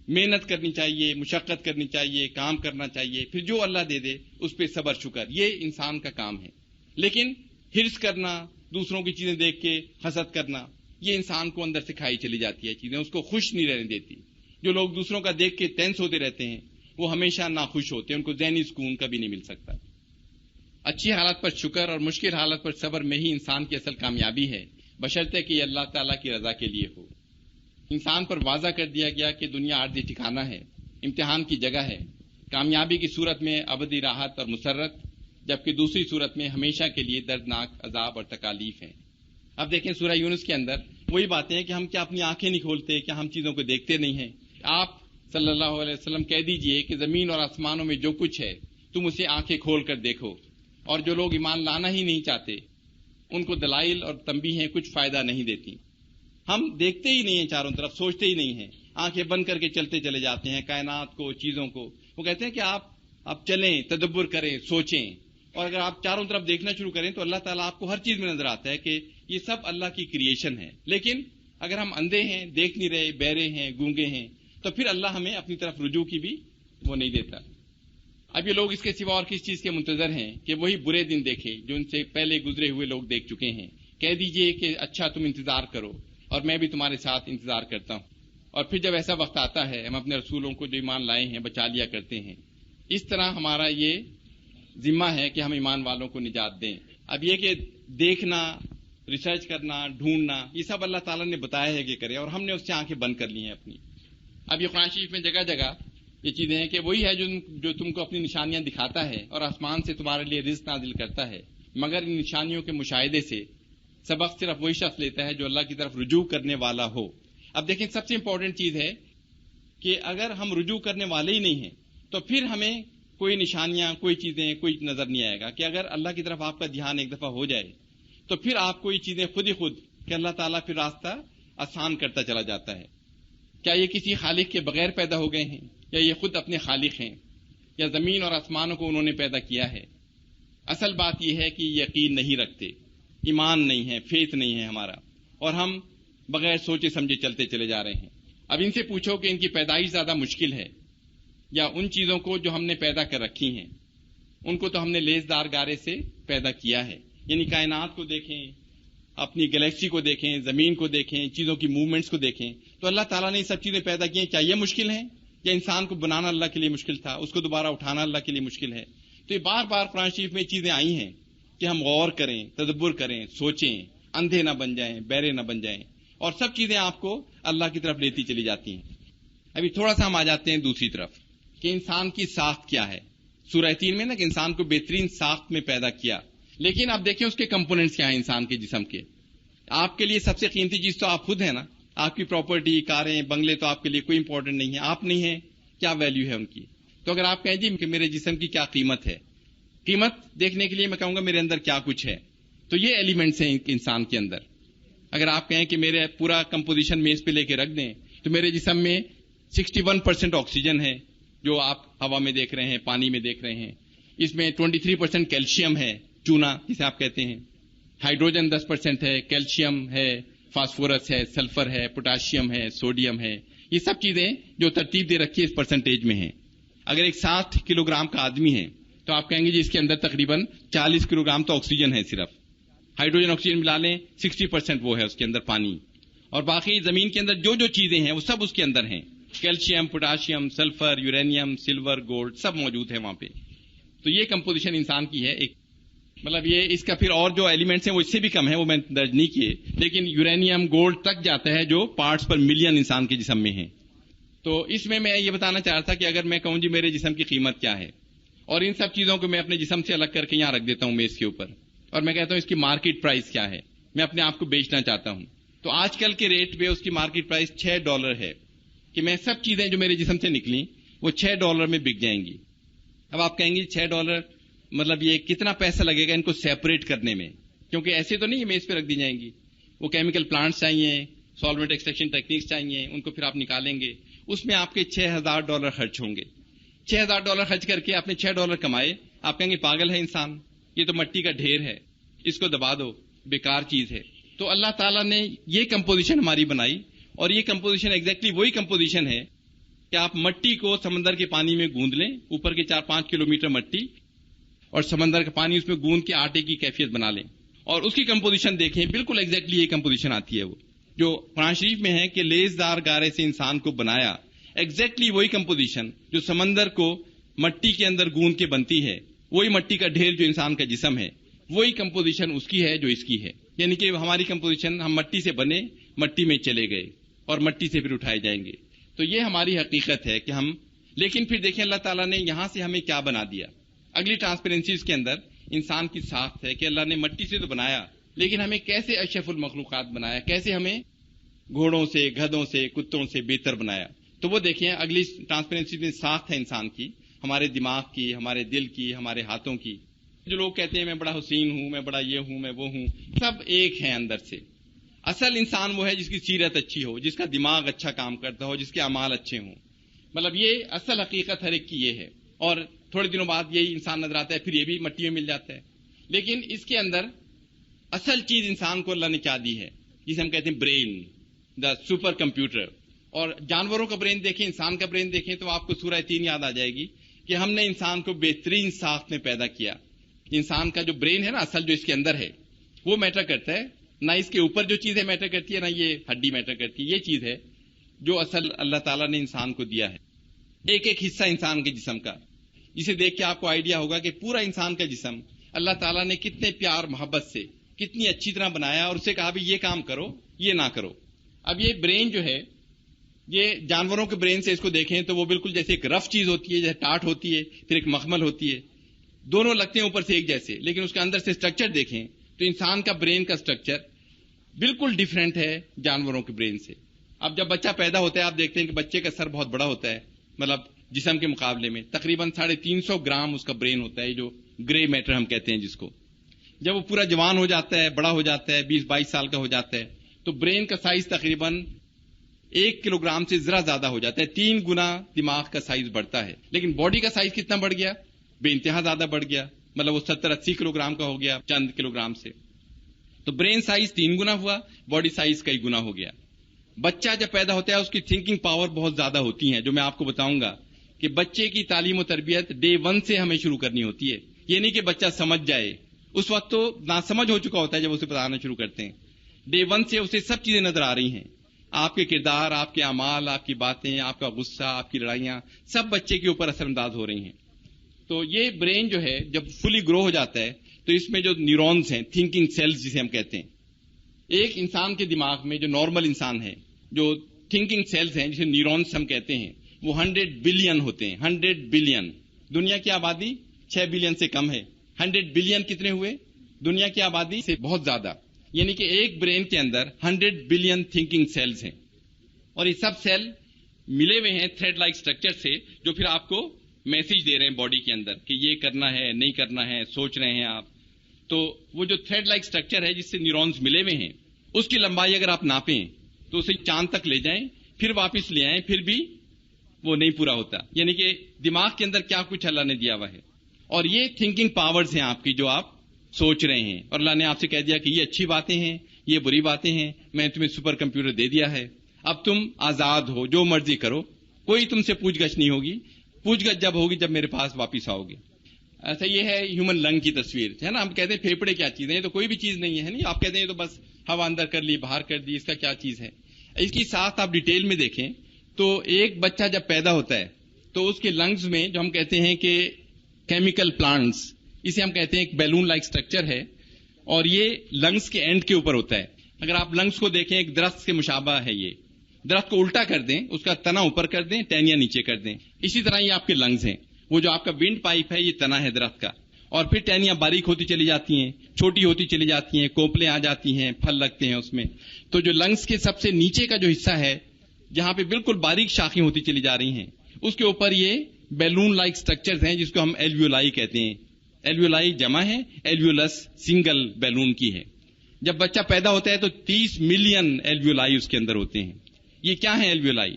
محنت کرنی چاہیے، مشقت کرنی چاہیے، کام کرنا چاہیے، پھر جو اللہ دے دے اس پہ صبر شکر، یہ انسان کا کام ہے. لیکن حرص کرنا، دوسروں کی چیزیں دیکھ کے حسد کرنا، یہ انسان کو اندر سے کھائی چلی جاتی ہے چیزیں، اس کو خوش نہیں رہنے دیتی. جو لوگ دوسروں کا دیکھ کے ٹینس ہوتے رہتے ہیں وہ ہمیشہ ناخوش ہوتے ہیں، ان کو ذہنی سکون کبھی نہیں مل سکتا. اچھی حالت پر شکر اور مشکل حالت پر صبر میں ہی انسان کی اصل کامیابی ہے، بشرطے کہ یہ اللہ تعالیٰ کی رضا کے لیے ہو. انسان پر واضح کر دیا گیا کہ دنیا عارضی ٹھکانہ ہے، امتحان کی جگہ ہے. کامیابی کی صورت میں ابدی راحت اور مسرت، جبکہ دوسری صورت میں ہمیشہ کے لیے دردناک عذاب اور تکالیف ہیں. اب دیکھیں سورہ یونس کے اندر وہی باتیں ہیں کہ ہم کیا اپنی آنکھیں نہیں کھولتے، کیا ہم چیزوں کو دیکھتے نہیں ہیں. آپ صلی اللہ علیہ وسلم کہہ دیجئے کہ زمین اور آسمانوں میں جو کچھ ہے تم اسے آنکھیں کھول کر دیکھو. اور جو لوگ ایمان لانا ہی نہیں چاہتے ان کو دلائل اور تنبیہیں کچھ فائدہ نہیں دیتی. ہم دیکھتے ہی نہیں ہیں، چاروں طرف سوچتے ہی نہیں ہیں، آنکھیں بند کر کے چلتے چلے جاتے ہیں کائنات کو، چیزوں کو. وہ کہتے ہیں کہ آپ چلیں، تدبر کریں، سوچیں، اور اگر آپ چاروں طرف دیکھنا شروع کریں تو اللہ تعالیٰ آپ کو ہر چیز میں نظر آتا ہے کہ یہ سب اللہ کی کریشن ہے. لیکن اگر ہم اندھے ہیں، دیکھ نہیں رہے، بہرے ہیں، گونگے ہیں، تو پھر اللہ ہمیں اپنی طرف رجوع کی بھی وہ نہیں دیتا. اب یہ لوگ اس کے سوا اور کس چیز کے منتظر ہیں کہ وہی برے دن دیکھیں جو ان سے پہلے گزرے ہوئے لوگ دیکھ چکے ہیں. کہہ دیجئے کہ اچھا تم انتظار کرو اور میں بھی تمہارے ساتھ انتظار کرتا ہوں. اور پھر جب ایسا وقت آتا ہے ہم اپنے رسولوں کو جو ایمان لائے ہیں بچا لیا کرتے ہیں. اس طرح ہمارا یہ ذمہ ہے کہ ہم ایمان والوں کو نجات دیں. اب یہ کہ دیکھنا، ریسرچ کرنا، ڈھونڈنا، یہ سب اللہ تعالیٰ نے بتایا ہے کہ کرے، اور ہم نے اس سے آنکھیں بند کر لی ہیں اپنی. اب یہ قرآن شریف میں جگہ جگہ یہ چیزیں ہیں کہ وہی ہے جو تم کو اپنی نشانیاں دکھاتا ہے اور آسمان سے تمہارے لیے رزق نازل کرتا ہے، مگر ان نشانیوں کے مشاہدے سے سبق صرف وہی شخص لیتا ہے جو اللہ کی طرف رجوع کرنے والا ہو. اب دیکھیں سب سے امپورٹنٹ چیز ہے کہ اگر ہم رجوع کرنے والے ہی نہیں ہیں تو پھر ہمیں کوئی نشانیاں، کوئی چیزیں، کوئی نظر نہیں آئے گا. کہ اگر اللہ کی طرف آپ کا دھیان ایک دفعہ ہو جائے تو پھر آپ کو یہ چیزیں خود ہی خود کہ اللہ تعالیٰ پھر راستہ آسان کرتا چلا جاتا ہے. کیا یہ کسی خالق کے بغیر پیدا ہو گئے ہیں یا یہ خود اپنے خالق ہیں، یا زمین اور آسمانوں کو انہوں نے پیدا کیا ہے؟ اصل بات یہ ہے کہ یقین نہیں رکھتے، ایمان نہیں ہے، فیتھ نہیں ہے ہمارا، اور ہم بغیر سوچے سمجھے چلتے چلے جا رہے ہیں. اب ان سے پوچھو کہ ان کی پیدائش زیادہ مشکل ہے یا ان چیزوں کو جو ہم نے پیدا کر رکھی ہیں. ان کو تو ہم نے لیزدار گارے سے پیدا کیا ہے. یعنی کائنات کو دیکھیں، اپنی گلیکسی کو دیکھیں، زمین کو دیکھیں، چیزوں کی موومنٹس کو دیکھیں، تو اللہ تعالیٰ نے یہ سب چیزیں پیدا کی ہیں. کیا یہ مشکل ہیں؟ یا انسان کو بنانا اللہ کے لیے مشکل تھا، اس کو دوبارہ اٹھانا اللہ کے لیے مشکل ہے؟ تو یہ بار بار قرآن شریف میں چیزیں آئی ہیں کہ ہم غور کریں، تدبر کریں، سوچیں، اندھے نہ بن جائیں، بہرے نہ بن جائیں، اور سب چیزیں آپ کو اللہ کی طرف لیتی چلی جاتی ہیں. ابھی تھوڑا سا ہم آ جاتے ہیں دوسری طرف کہ انسان کی ساخت کیا ہے. سورہ 3 میں نا کہ انسان کو بہترین ساخت میں پیدا کیا، لیکن آپ دیکھیں اس کے کمپوننٹس کیا ہیں انسان کے جسم کے. آپ کے لیے سب سے قیمتی چیز تو آپ خود ہیں نا. آپ کی پراپرٹی، کاریں، بنگلے تو آپ کے لیے کوئی امپورٹنٹ نہیں ہے. آپ نہیں ہیں، کیا ویلیو ہے ان کی؟ تو اگر آپ کہیں جی کہ میرے جسم کی کیا قیمت ہے، قیمت دیکھنے کے لیے میں کہوں گا میرے اندر کیا کچھ ہے. تو یہ ایلیمنٹس ہیں انسان کے اندر. اگر آپ کہیں کہ میرے پورا کمپوزیشن میز پہ لے کے رکھ دیں تو میرے جسم میں 61% آکسیجن ہے جو آپ ہوا میں دیکھ رہے ہیں، پانی میں دیکھ رہے ہیں. اس میں 23% کیلشیم ہے، چونا جسے آپ کہتے ہیں. ہائیڈروجن 10% ہے، کیلشیم ہے، فاسفورس ہے، سلفر ہے، پوٹاشیم ہے، سوڈیم ہے. یہ سب چیزیں جو ترتیب دے رکھی ہے اس پرسنٹیج میں ہیں. اگر ایک 60 کلو گرام کا آدمی ہے تو آپ کہیں گے جی اس کے اندر تقریباً 40 کلو گرام تو آکسیجن ہے. صرف ہائیڈروجن آکسیجن ملا لیں 60% وہ ہے اس کے اندر پانی، اور باقی زمین کے اندر جو چیزیں ہیں وہ سب اس کے اندر ہیں. Calcium, potassium, sulphur, uranium, silver, gold سب موجود ہے وہاں پہ. تو یہ کمپوزیشن انسان کی ہے. ایک مطلب یہ اس کا پھر اور جو ایلیمنٹس ہیں وہ اس سے بھی کم ہے، وہ میں درج نہیں کیے، لیکن یورینیم، گولڈ تک جاتا ہے جو پارٹس پر ملین انسان کے جسم میں ہیں. تو اس میں یہ بتانا چاہ رہا تھا کہ اگر میں کہوں جی میرے جسم کی قیمت کیا ہے، اور ان سب چیزوں کو میں اپنے جسم سے الگ کر کے یہاں رکھ دیتا ہوں میز کے اوپر، اور میں کہتا ہوں اس کی مارکیٹ پرائس کیا ہے، میں اپنے آپ کو بیچنا چاہتا ہوں، تو آج کل کے ریٹ پہ اس کی مارکیٹ پرائس $6 ہے کہ میں سب چیزیں جو میرے جسم سے نکلیں وہ $6 میں بک جائیں گی. اب آپ کہیں گے $6 مطلب یہ کتنا پیسہ لگے گا ان کو سیپریٹ کرنے میں، کیونکہ ایسے تو نہیں میز پہ رکھ دی جائیں گی. وہ کیمیکل پلانٹس چاہیے، سالوینٹ ایکسٹریکشن ٹیکنیکس چاہیے، ان کو پھر آپ نکالیں گے، اس میں آپ کے $6,000 خرچ ہوں گے. $6,000 خرچ کر کے آپ نے $6 کمائے. آپ کہیں گے پاگل ہے انسان، یہ تو مٹی کا ڈھیر ہے، اس کو دبا دو، بیکار چیز ہے. تو اللہ تعالیٰ نے یہ کمپوزیشن ہماری بنائی، اور یہ کمپوزیشن ایگزیکٹلی وہی کمپوزیشن ہے کہ آپ مٹی کو سمندر کے پانی میں گوندھ لیں، اوپر کے 4-5 کلومیٹر مٹی اور سمندر کا پانی اس میں گوندھ کے آٹے کی کیفیت بنا لیں، اور اس کی کمپوزیشن دیکھیں، بالکل ایگزیکٹلی یہ کمپوزیشن آتی ہے وہ جو قرآن شریف میں ہے کہ لیزدار گارے سے انسان کو بنایا. ایگزیکٹلی وہی کمپوزیشن جو سمندر کو مٹی کے اندر گوندھ کے بنتی ہے، وہی مٹی کا ڈھیر جو انسان کا جسم ہے، وہی کمپوزیشن اس کی ہے جو اس کی ہے. یعنی کہ ہماری کمپوزیشن، ہم مٹی سے بنے، مٹی میں چلے گئے اور مٹی سے پھر اٹھائے جائیں گے. تو یہ ہماری حقیقت ہے کہ ہم، لیکن پھر دیکھیں اللہ تعالیٰ نے یہاں سے ہمیں کیا بنا دیا. اگلی ٹرانسپیرنسیز کے اندر انسان کی ساخت ہے کہ اللہ نے مٹی سے تو بنایا، لیکن ہمیں کیسے اشرف المخلوقات بنایا، کیسے ہمیں گھوڑوں سے، گدھوں سے، کتوں سے بہتر بنایا. تو وہ دیکھیں اگلی ٹرانسپیرنسی میں ساخت ہے انسان کی، ہمارے دماغ کی، ہمارے دل کی، ہمارے ہاتھوں کی. جو لوگ کہتے ہیں میں بڑا حسین ہوں، میں بڑا یہ ہوں، میں وہ ہوں، سب ایک ہیں اندر سے. اصل انسان وہ ہے جس کی سیرت اچھی ہو، جس کا دماغ اچھا کام کرتا ہو، جس کے اعمال اچھے ہوں. مطلب یہ اصل حقیقت ہر ایک کی یہ ہے. اور تھوڑے دنوں بعد یہی انسان نظر آتا ہے، پھر یہ بھی مٹی میں مل جاتا ہے. لیکن اس کے اندر اصل چیز انسان کو اللہ نے کیا دی ہے، جسے ہم کہتے ہیں برین، دا سپر کمپیوٹر. اور جانوروں کا برین دیکھیں، انسان کا برین دیکھیں تو آپ کو سورہ 3 یاد آ جائے گی کہ ہم نے انسان کو بہترین ساخت میں پیدا کیا. انسان کا جو برین ہے نا، اصل جو اس کے اندر ہے وہ میٹر کرتا ہے، نہ اس کے اوپر جو چیز ہے میٹر کرتی ہے، نہ یہ ہڈی میٹر کرتی ہے. یہ چیز ہے جو اصل اللہ تعالیٰ نے انسان کو دیا ہے. ایک ایک حصہ انسان کے جسم کا، جسے دیکھ کے آپ کو آئیڈیا ہوگا کہ پورا انسان کا جسم اللہ تعالیٰ نے کتنے پیار محبت سے، کتنی اچھی طرح بنایا، اور اسے کہا بھی یہ کام کرو، یہ نہ کرو. اب یہ برین جو ہے، یہ جانوروں کے برین سے اس کو دیکھیں تو وہ بالکل جیسے ایک رف چیز ہوتی ہے، جیسے ٹاٹ ہوتی ہے، پھر ایک مخمل ہوتی ہے، دونوں لگتے ہیں اوپر سے ایک جیسے، لیکن اس کے اندر سے اسٹرکچر دیکھیں تو انسان کا برین کا اسٹرکچر بالکل ڈیفرنٹ ہے جانوروں کے برین سے. اب جب بچہ پیدا ہوتا ہے آپ دیکھتے ہیں کہ بچے کا سر بہت بڑا ہوتا ہے، مطلب جسم کے مقابلے میں تقریباً 350 گرام اس کا برین ہوتا ہے، جو گرے میٹر ہم کہتے ہیں جس کو. جب وہ پورا جوان ہو جاتا ہے، بڑا ہو جاتا ہے، 20-22 سال کا ہو جاتا ہے، تو برین کا سائز تقریباً 1 کلو گرام سے ذرا زیادہ ہو جاتا ہے، 3 گنا دماغ کا سائز بڑھتا ہے. لیکن باڈی کا سائز کتنا بڑھ گیا؟ بے انتہا زیادہ بڑھ گیا، مطلب وہ 70-80 کلو گرام کا ہو گیا چند کلو گرام سے. تو برین سائز 3 گنا ہوا، باڈی سائز کئی گنا ہو گیا. بچہ جب پیدا ہوتا ہے اس کی تھنکنگ پاور بہت زیادہ ہوتی ہے، جو میں آپ کو بتاؤں گا کہ بچے کی تعلیم و تربیت ڈے 1 سے ہمیں شروع کرنی ہوتی ہے. یہ نہیں کہ بچہ سمجھ جائے، اس وقت تو ناسمجھ ہو چکا ہوتا ہے جب اسے بتانا شروع کرتے ہیں. ڈے 1 سے اسے سب چیزیں نظر آ رہی ہیں، آپ کے کردار، آپ کے اعمال، آپ کی باتیں، آپ کا غصہ، آپ کی لڑائیاں، سب بچے کے اوپر اثر انداز ہو رہی ہیں. تو یہ برین جو ہے جب فلی گرو ہو جاتا ہے تو اس میں جو نیورونز ہیں، تھنکنگ سیلز جسے ہم کہتے ہیں، ایک انسان کے دماغ میں جو نارمل انسان ہے، جو تھنکنگ سیلز ہیں جسے نیورونز ہم کہتے ہیں، وہ 100 بلین ہوتے ہیں. 100 بلین. دنیا کی آبادی 6 بلین سے کم ہے. 100 بلین کتنے ہوئے؟ دنیا کی آبادی سے بہت زیادہ. یعنی کہ ایک برین کے اندر 100 بلین تھنکنگ سیلز ہیں، اور یہ سب سیل ملے ہوئے ہیں تھریڈ لائک اسٹرکچر سے، جو پھر آپ کو میسج دے رہے ہیں باڈی کے اندر کہ یہ کرنا ہے، نہیں کرنا ہے، سوچ رہے ہیں آپ. تو وہ جو تھریڈ لائک اسٹرکچر ہے جس سے نیورونز ملے ہوئے ہیں، اس کی لمبائی اگر آپ ناپیں تو اسے چاند تک لے جائیں، پھر واپس لے آئیں، پھر بھی وہ نہیں پورا ہوتا. یعنی کہ دماغ کے اندر کیا کچھ اللہ نے دیا ہوا ہے. اور یہ تھنکنگ پاورز ہیں آپ کی، جو آپ سوچ رہے ہیں، اور اللہ نے آپ سے کہہ دیا کہ یہ اچھی باتیں ہیں، یہ بری باتیں ہیں، میں تمہیں سپر کمپیوٹر دے دیا ہے، اب تم آزاد ہو، جو مرضی کرو، کوئی تم سے پوچھ گچھ نہیں ہوگی. پوچھ گچھ جب ہوگی جب میرے پاس واپس آؤ گے. ایسا یہ ہے ہیومن لنگ کی تصویر ہے نا. ہم کہتے ہیں پھیپڑے کیا چیز ہے، یہ تو کوئی بھی چیز نہیں ہے. نہیں، آپ کہتے ہیں یہ تو بس ہوا اندر کر لی، باہر کر دی، اس کا کیا چیز ہے. اس کی ساتھ آپ ڈیٹیل میں دیکھیں تو ایک بچہ جب پیدا ہوتا ہے تو اس کے لنگز میں جو ہم کہتے ہیں کہ کیمیکل پلانٹس، اسے ہم کہتے ہیں ایک بیلون لائک سٹرکچر ہے، اور یہ لنگز کے اینڈ کے اوپر ہوتا ہے. اگر آپ لنگز کو دیکھیں ایک درخت کے مشابہ ہے. یہ درخت کو الٹا کر دیں، اس کا تنا اوپر کر دیں، ٹہنیاں نیچے کر دیں. اسی طرح یہ آپ کے لنگز ہیں. وہ جو آپ کا ونڈ پائپ ہے یہ تنا ہے درخت کا، اور پھر ٹہنیاں باریک ہوتی چلی جاتی ہیں، چھوٹی ہوتی چلی جاتی ہیں، کوپلیں آ جاتی ہیں، پھل لگتے ہیں اس میں. تو جو لنگز کے سب سے نیچے کا جو حصہ ہے جہاں پہ بالکل باریک شاخیں ہوتی چلی جا رہی ہیں، اس کے اوپر یہ بیلون لائک سٹرکچرز ہیں جس کو ہم ایلویولائی کہتے ہیں. ایلویولائی جمع ہے، ایلویولس سنگل بیلون کی ہے. جب بچہ پیدا ہوتا ہے تو 30 ملین ایلویولائی اس کے اندر ہوتے ہیں. یہ کیا ہے ایلویولائی؟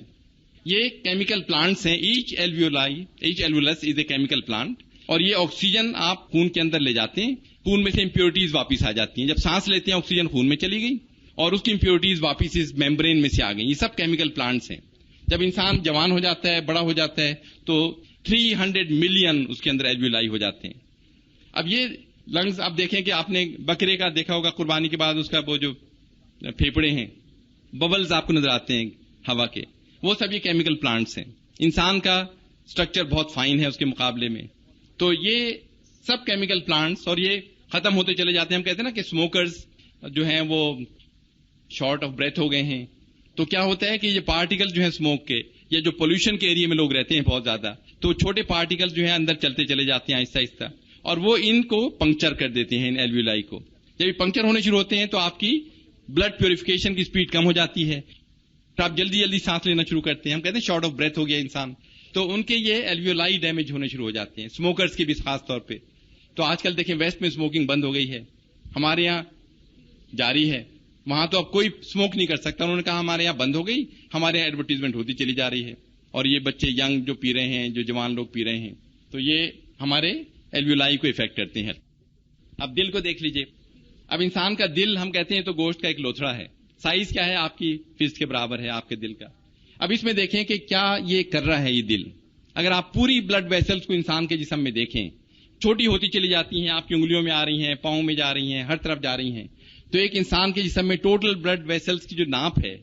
یہ کیمیکل پلانٹس ہیں. Each alveolus is a chemical plant, اور یہ آکسیجن آپ خون کے اندر لے جاتے ہیں. خون میں سے امپیورٹیز واپس آ جاتی ہیں. جب سانس لیتے ہیں آکسیجن خون میں چلی گئی اور اس کی امپیورٹیز واپس اس میمبرین میں سے آ گئی. یہ سب کیمیکل پلانٹس ہیں. جب انسان جوان ہو جاتا ہے، بڑا ہو جاتا ہے، تو 300 ملین اس کے اندر ایلویولائی ہو جاتے ہیں. اب یہ لنگز آپ دیکھیں کہ آپ نے بکرے کا دیکھا ہوگا قربانی کے بعد، اس کا وہ جو پھیپڑے ہیں، ببلز آپ کو نظر آتے ہیں ہوا کے، وہ سب یہ کیمیکل پلانٹس ہیں. انسان کا سٹرکچر بہت فائن ہے اس کے مقابلے میں. تو یہ سب کیمیکل پلانٹس، اور یہ ختم ہوتے چلے جاتے ہیں. ہم کہتے ہیں نا کہ اسموکرز جو ہیں وہ شارٹ آف بریتھ ہو گئے ہیں. تو کیا ہوتا ہے کہ یہ پارٹیکل جو ہیں اسموک کے، یا جو پولوشن کے ایریا میں لوگ رہتے ہیں بہت زیادہ، تو چھوٹے پارٹیکل جو ہیں اندر چلتے چلے جاتے ہیں آہستہ آہستہ، اور وہ ان کو پنکچر کر دیتے ہیں، ان ایلویولائی کو. جب یہ پنکچر ہونے شروع ہوتے ہیں تو آپ کی بلڈ پیوریفیکیشن کی سپیڈ کم ہو جاتی ہے، تو آپ جلدی جلدی سانس لینا شروع کرتے ہیں. ہم کہتے ہیں شارٹ آف بریتھ ہو گیا انسان. تو ان کے یہ ایلویولائی ڈیمیج ہونے شروع ہو جاتے ہیں، اسموکرز کے بھی خاص طور پہ. تو آج کل دیکھیں ویسٹ میں اسموکنگ بند ہو گئی ہے، ہمارے یہاں جاری ہے. وہاں تو اب کوئی اسموک نہیں کر سکتا. انہوں نے کہا ہمارے یہاں بند ہو گئی، ہمارے یہاں ایڈورٹیزمنٹ ہوتی چلی جا رہی ہے، اور یہ بچے ینگ جو پی رہے ہیں، جو جوان لوگ پی رہے ہیں، تو یہ ہمارے ایلویولائی کو افیکٹ کرتے ہیں. اب دل کو دیکھ لیجئے. اب انسان کا دل ہم کہتے ہیں تو گوشت کا ایک لوتھڑا ہے. سائز کیا ہے؟ آپ کی فسٹ کے برابر ہے آپ کے دل کا. اب اس میں دیکھیں کہ کیا یہ کر رہا ہے یہ دل. اگر آپ پوری بلڈ ویسلز کو انسان کے جسم میں دیکھیں، چھوٹی ہوتی چلی جاتی ہیں، آپ کی انگلیوں میں آ رہی ہیں، پاؤں میں جا رہی ہیں، ہر طرف جا رہی ہیں. تو ایک انسان کے جسم میں ٹوٹل بلڈ ویسلز کی جو ناپ ہے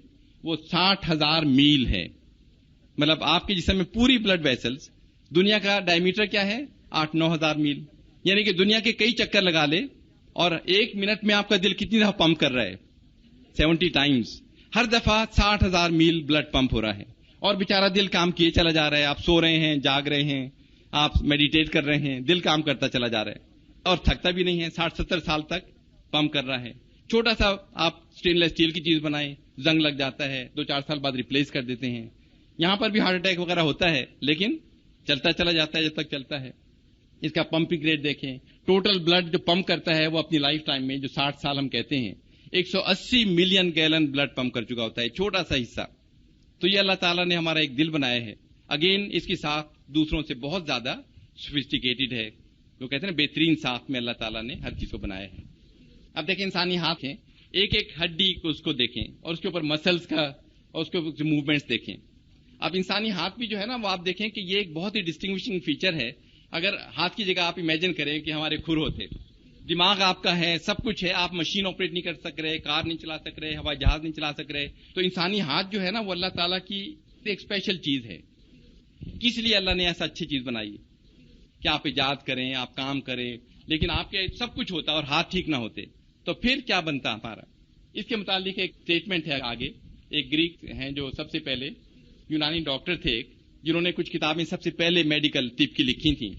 وہ 60,000 میل ہے. مطلب آپ کے جسم میں پوری بلڈ ویسلز، دنیا کا ڈائیمیٹر کیا ہے؟ 8-9 ہزار میل. یعنی کہ دنیا کے کئی چکر لگا لے، اور ایک منٹ میں آپ کا دل کتنی دفعہ پمپ کر رہا ہے؟ 70 ٹائمز. ہر دفعہ 60,000 میل بلڈ پمپ ہو رہا ہے، اور بیچارہ دل کام کیے چلا جا رہا ہے. آپ سو رہے ہیں، جاگ رہے ہیں، آپ میڈیٹیٹ کر رہے ہیں، دل کام کرتا چلا جا رہا ہے، اور تھکتا بھی نہیں ہے. 60-70 سال تک پمپ کر رہا ہے. چھوٹا سا آپ اسٹین لیس اسٹیل کی چیز بنائیں، زنگ لگ جاتا ہے، 2-4 سال بعد ریپلیس کر دیتے ہیں. یہاں پر بھی ہارٹ اٹیک وغیرہ ہوتا ہے، لیکن چلتا چلا جاتا ہے جب تک چلتا ہے. اس کا پمپنگ ریٹ دیکھیں. ٹوٹل بلڈ جو پمپ کرتا ہے وہ اپنی لائف ٹائم میں، جو 60 سال ہم کہتے ہیں، 180 ملین گیلن بلڈ پمپ کر چکا ہوتا ہے. چھوٹا سا حصہ. تو یہ اللہ تعالیٰ نے ہمارا ایک دل بنایا ہے. اگین اس کی ساخت دوسروں سے بہت زیادہ سوفسٹیکیٹڈ ہے. جو کہتے ہیں بہترین ساخت میں اللہ تعالیٰ نے ہر چیز کو بنایا ہے. اب دیکھیں انسانی ہاتھ ہیں، ایک ایک ہڈی کو اس کو دیکھیں، اور اس کے اوپر مسلز کا اور اس کے اوپر موومنٹس دیکھیں. اب انسانی ہاتھ بھی جو ہے نا، وہ آپ دیکھیں کہ یہ ایک بہت ہی ڈسٹنگوشنگ فیچر ہے اگر ہاتھ کی جگہ آپ امیجن کریں کہ ہمارے کھر ہوتے، دماغ آپ کا ہے، سب کچھ ہے، آپ مشین آپریٹ نہیں کر سک رہے، کار نہیں چلا سک رہے، ہوائی جہاز نہیں چلا سک رہے، تو انسانی ہاتھ جو ہے نا وہ اللہ تعالیٰ کی ایک اسپیشل چیز ہے. کس لیے اللہ نے ایسا اچھی چیز بنائی کہ آپ ایجاد کریں، آپ کام کریں، لیکن آپ کے سب کچھ ہوتا اور ہاتھ ٹھیک نہ ہوتے تو پھر کیا بنتا ہمارا. اس کے متعلق ایک اسٹیٹمنٹ ہے آگے. ایک گریک ہیں جو سب سے پہلے یونانی ڈاکٹر تھے، جنہوں نے کچھ کتابیں سب سے پہلے میڈیکل طب کی لکھی تھیں.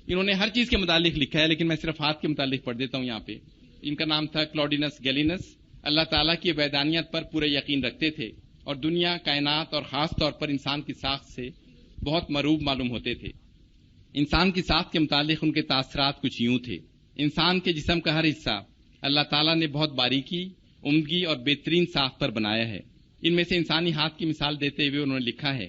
انہوں نے ہر چیز کے متعلق لکھا ہے، لیکن میں صرف ہاتھ کے متعلق پڑھ دیتا ہوں یہاں پہ. ان کا نام تھا کلاڈینس گیلینس. اللہ تعالیٰ کی وحدانیت پر پورے یقین رکھتے تھے اور دنیا، کائنات اور خاص طور پر انسان کی ساخت سے بہت مروب معلوم ہوتے تھے. انسان کی ساخت کے متعلق ان کے تاثرات کچھ یوں تھے. انسان کے جسم کا ہر حصہ اللہ تعالیٰ نے بہت باریکی، عمدگی اور بہترین ساخت پر بنایا ہے. ان میں سے انسانی ہاتھ کی مثال دیتے ہوئے انہوں نے لکھا ہے،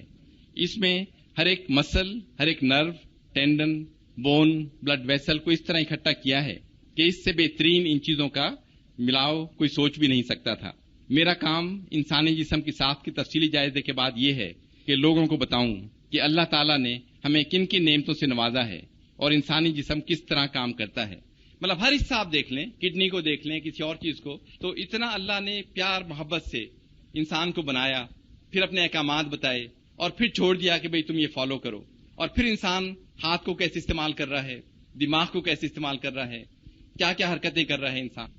اس میں ہر ایک مسل، ہر ایک نرو، ٹینڈن، بون، بلڈ ویسل کو اس طرح اکٹھا کیا ہے کہ اس سے بہترین ان چیزوں کا ملاؤ کوئی سوچ بھی نہیں سکتا تھا. میرا کام انسانی جسم کی ساخت کی تفصیلی جائزے کے بعد یہ ہے کہ لوگوں کو بتاؤں کہ اللہ تعالیٰ نے ہمیں کن کن نعمتوں سے نوازا ہے اور انسانی جسم کس طرح کام کرتا ہے. مطلب ہر حصہ آپ دیکھ لیں، کڈنی کو دیکھ لیں، کسی اور چیز کو، تو اتنا اللہ نے پیار محبت سے انسان کو بنایا، پھر اپنے احکامات بتائے اور پھر چھوڑ دیا کہ بھئی تم یہ فالو کرو. اور پھر انسان ہاتھ کو کیسے استعمال کر رہا ہے، دماغ کو کیسے استعمال کر رہا ہے، کیا کیا حرکتیں کر رہا ہے انسان.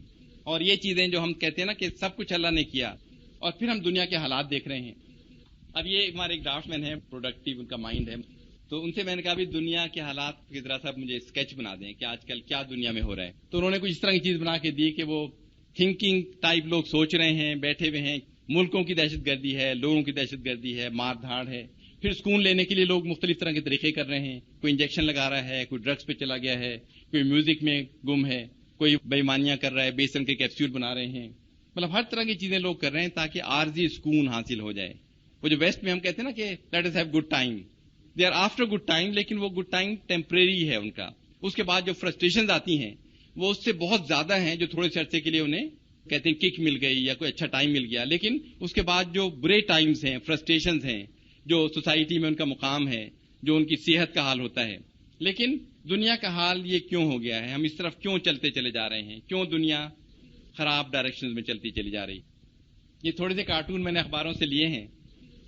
اور یہ چیزیں جو ہم کہتے ہیں نا کہ سب کچھ اللہ نے کیا، اور پھر ہم دنیا کے حالات دیکھ رہے ہیں. اب یہ ہمارے ایک ڈرافٹ مین ہے، پروڈکٹیو ان کا مائنڈ ہے، تو ان سے میں نے کہا بھی دنیا کے حالات کی ذرا سا مجھے اسکیچ بنا دیں کہ آج کل کیا دنیا میں ہو رہا ہے. تو انہوں نے کچھ اس طرح کی چیز بنا کے دی کہ وہ تھنکنگ ٹائپ لوگ سوچ رہے ہیں، بیٹھے ہوئے ہیں، ملکوں کی دہشت گردی ہے، لوگوں کی دہشت گردی ہے، مار دھاڑ ہے. پھر سکون لینے کے لیے لوگ مختلف طرح کے طریقے کر رہے ہیں، کوئی انجیکشن لگا رہا ہے، کوئی ڈرگس پہ چلا گیا ہے، کوئی میوزک میں گم ہے، کوئی بےمانیاں کر رہا ہے، بیسن کے کیپسول بنا رہے ہیں. مطلب ہر طرح کی چیزیں لوگ کر رہے ہیں تاکہ عارضی سکون حاصل ہو جائے. وہ جو ویسٹ میں ہم کہتے ہیں نا کہ let us have good time, they are after good time, لیکن وہ گڈ ٹائم ٹیمپریری ہے ان کا. اس کے بعد جو فرسٹریشنز آتی ہیں وہ اس سے بہت زیادہ ہیں، جو تھوڑے سے عرصے کے لیے انہیں کہتے ہیں کک مل گئی یا کوئی اچھا ٹائم مل گیا، لیکن اس کے بعد جو برے ٹائمز ہیں، فرسٹریشنز ہیں، جو سوسائٹی میں ان کا مقام ہے، جو ان کی صحت کا حال ہوتا ہے. لیکن دنیا کا حال یہ کیوں ہو گیا ہے؟ ہم اس طرف کیوں چلتے چلے جا رہے ہیں؟ کیوں دنیا خراب ڈائریکشنز میں چلتی چلی جا رہی؟ یہ تھوڑے سے کارٹون میں نے اخباروں سے لیے ہیں.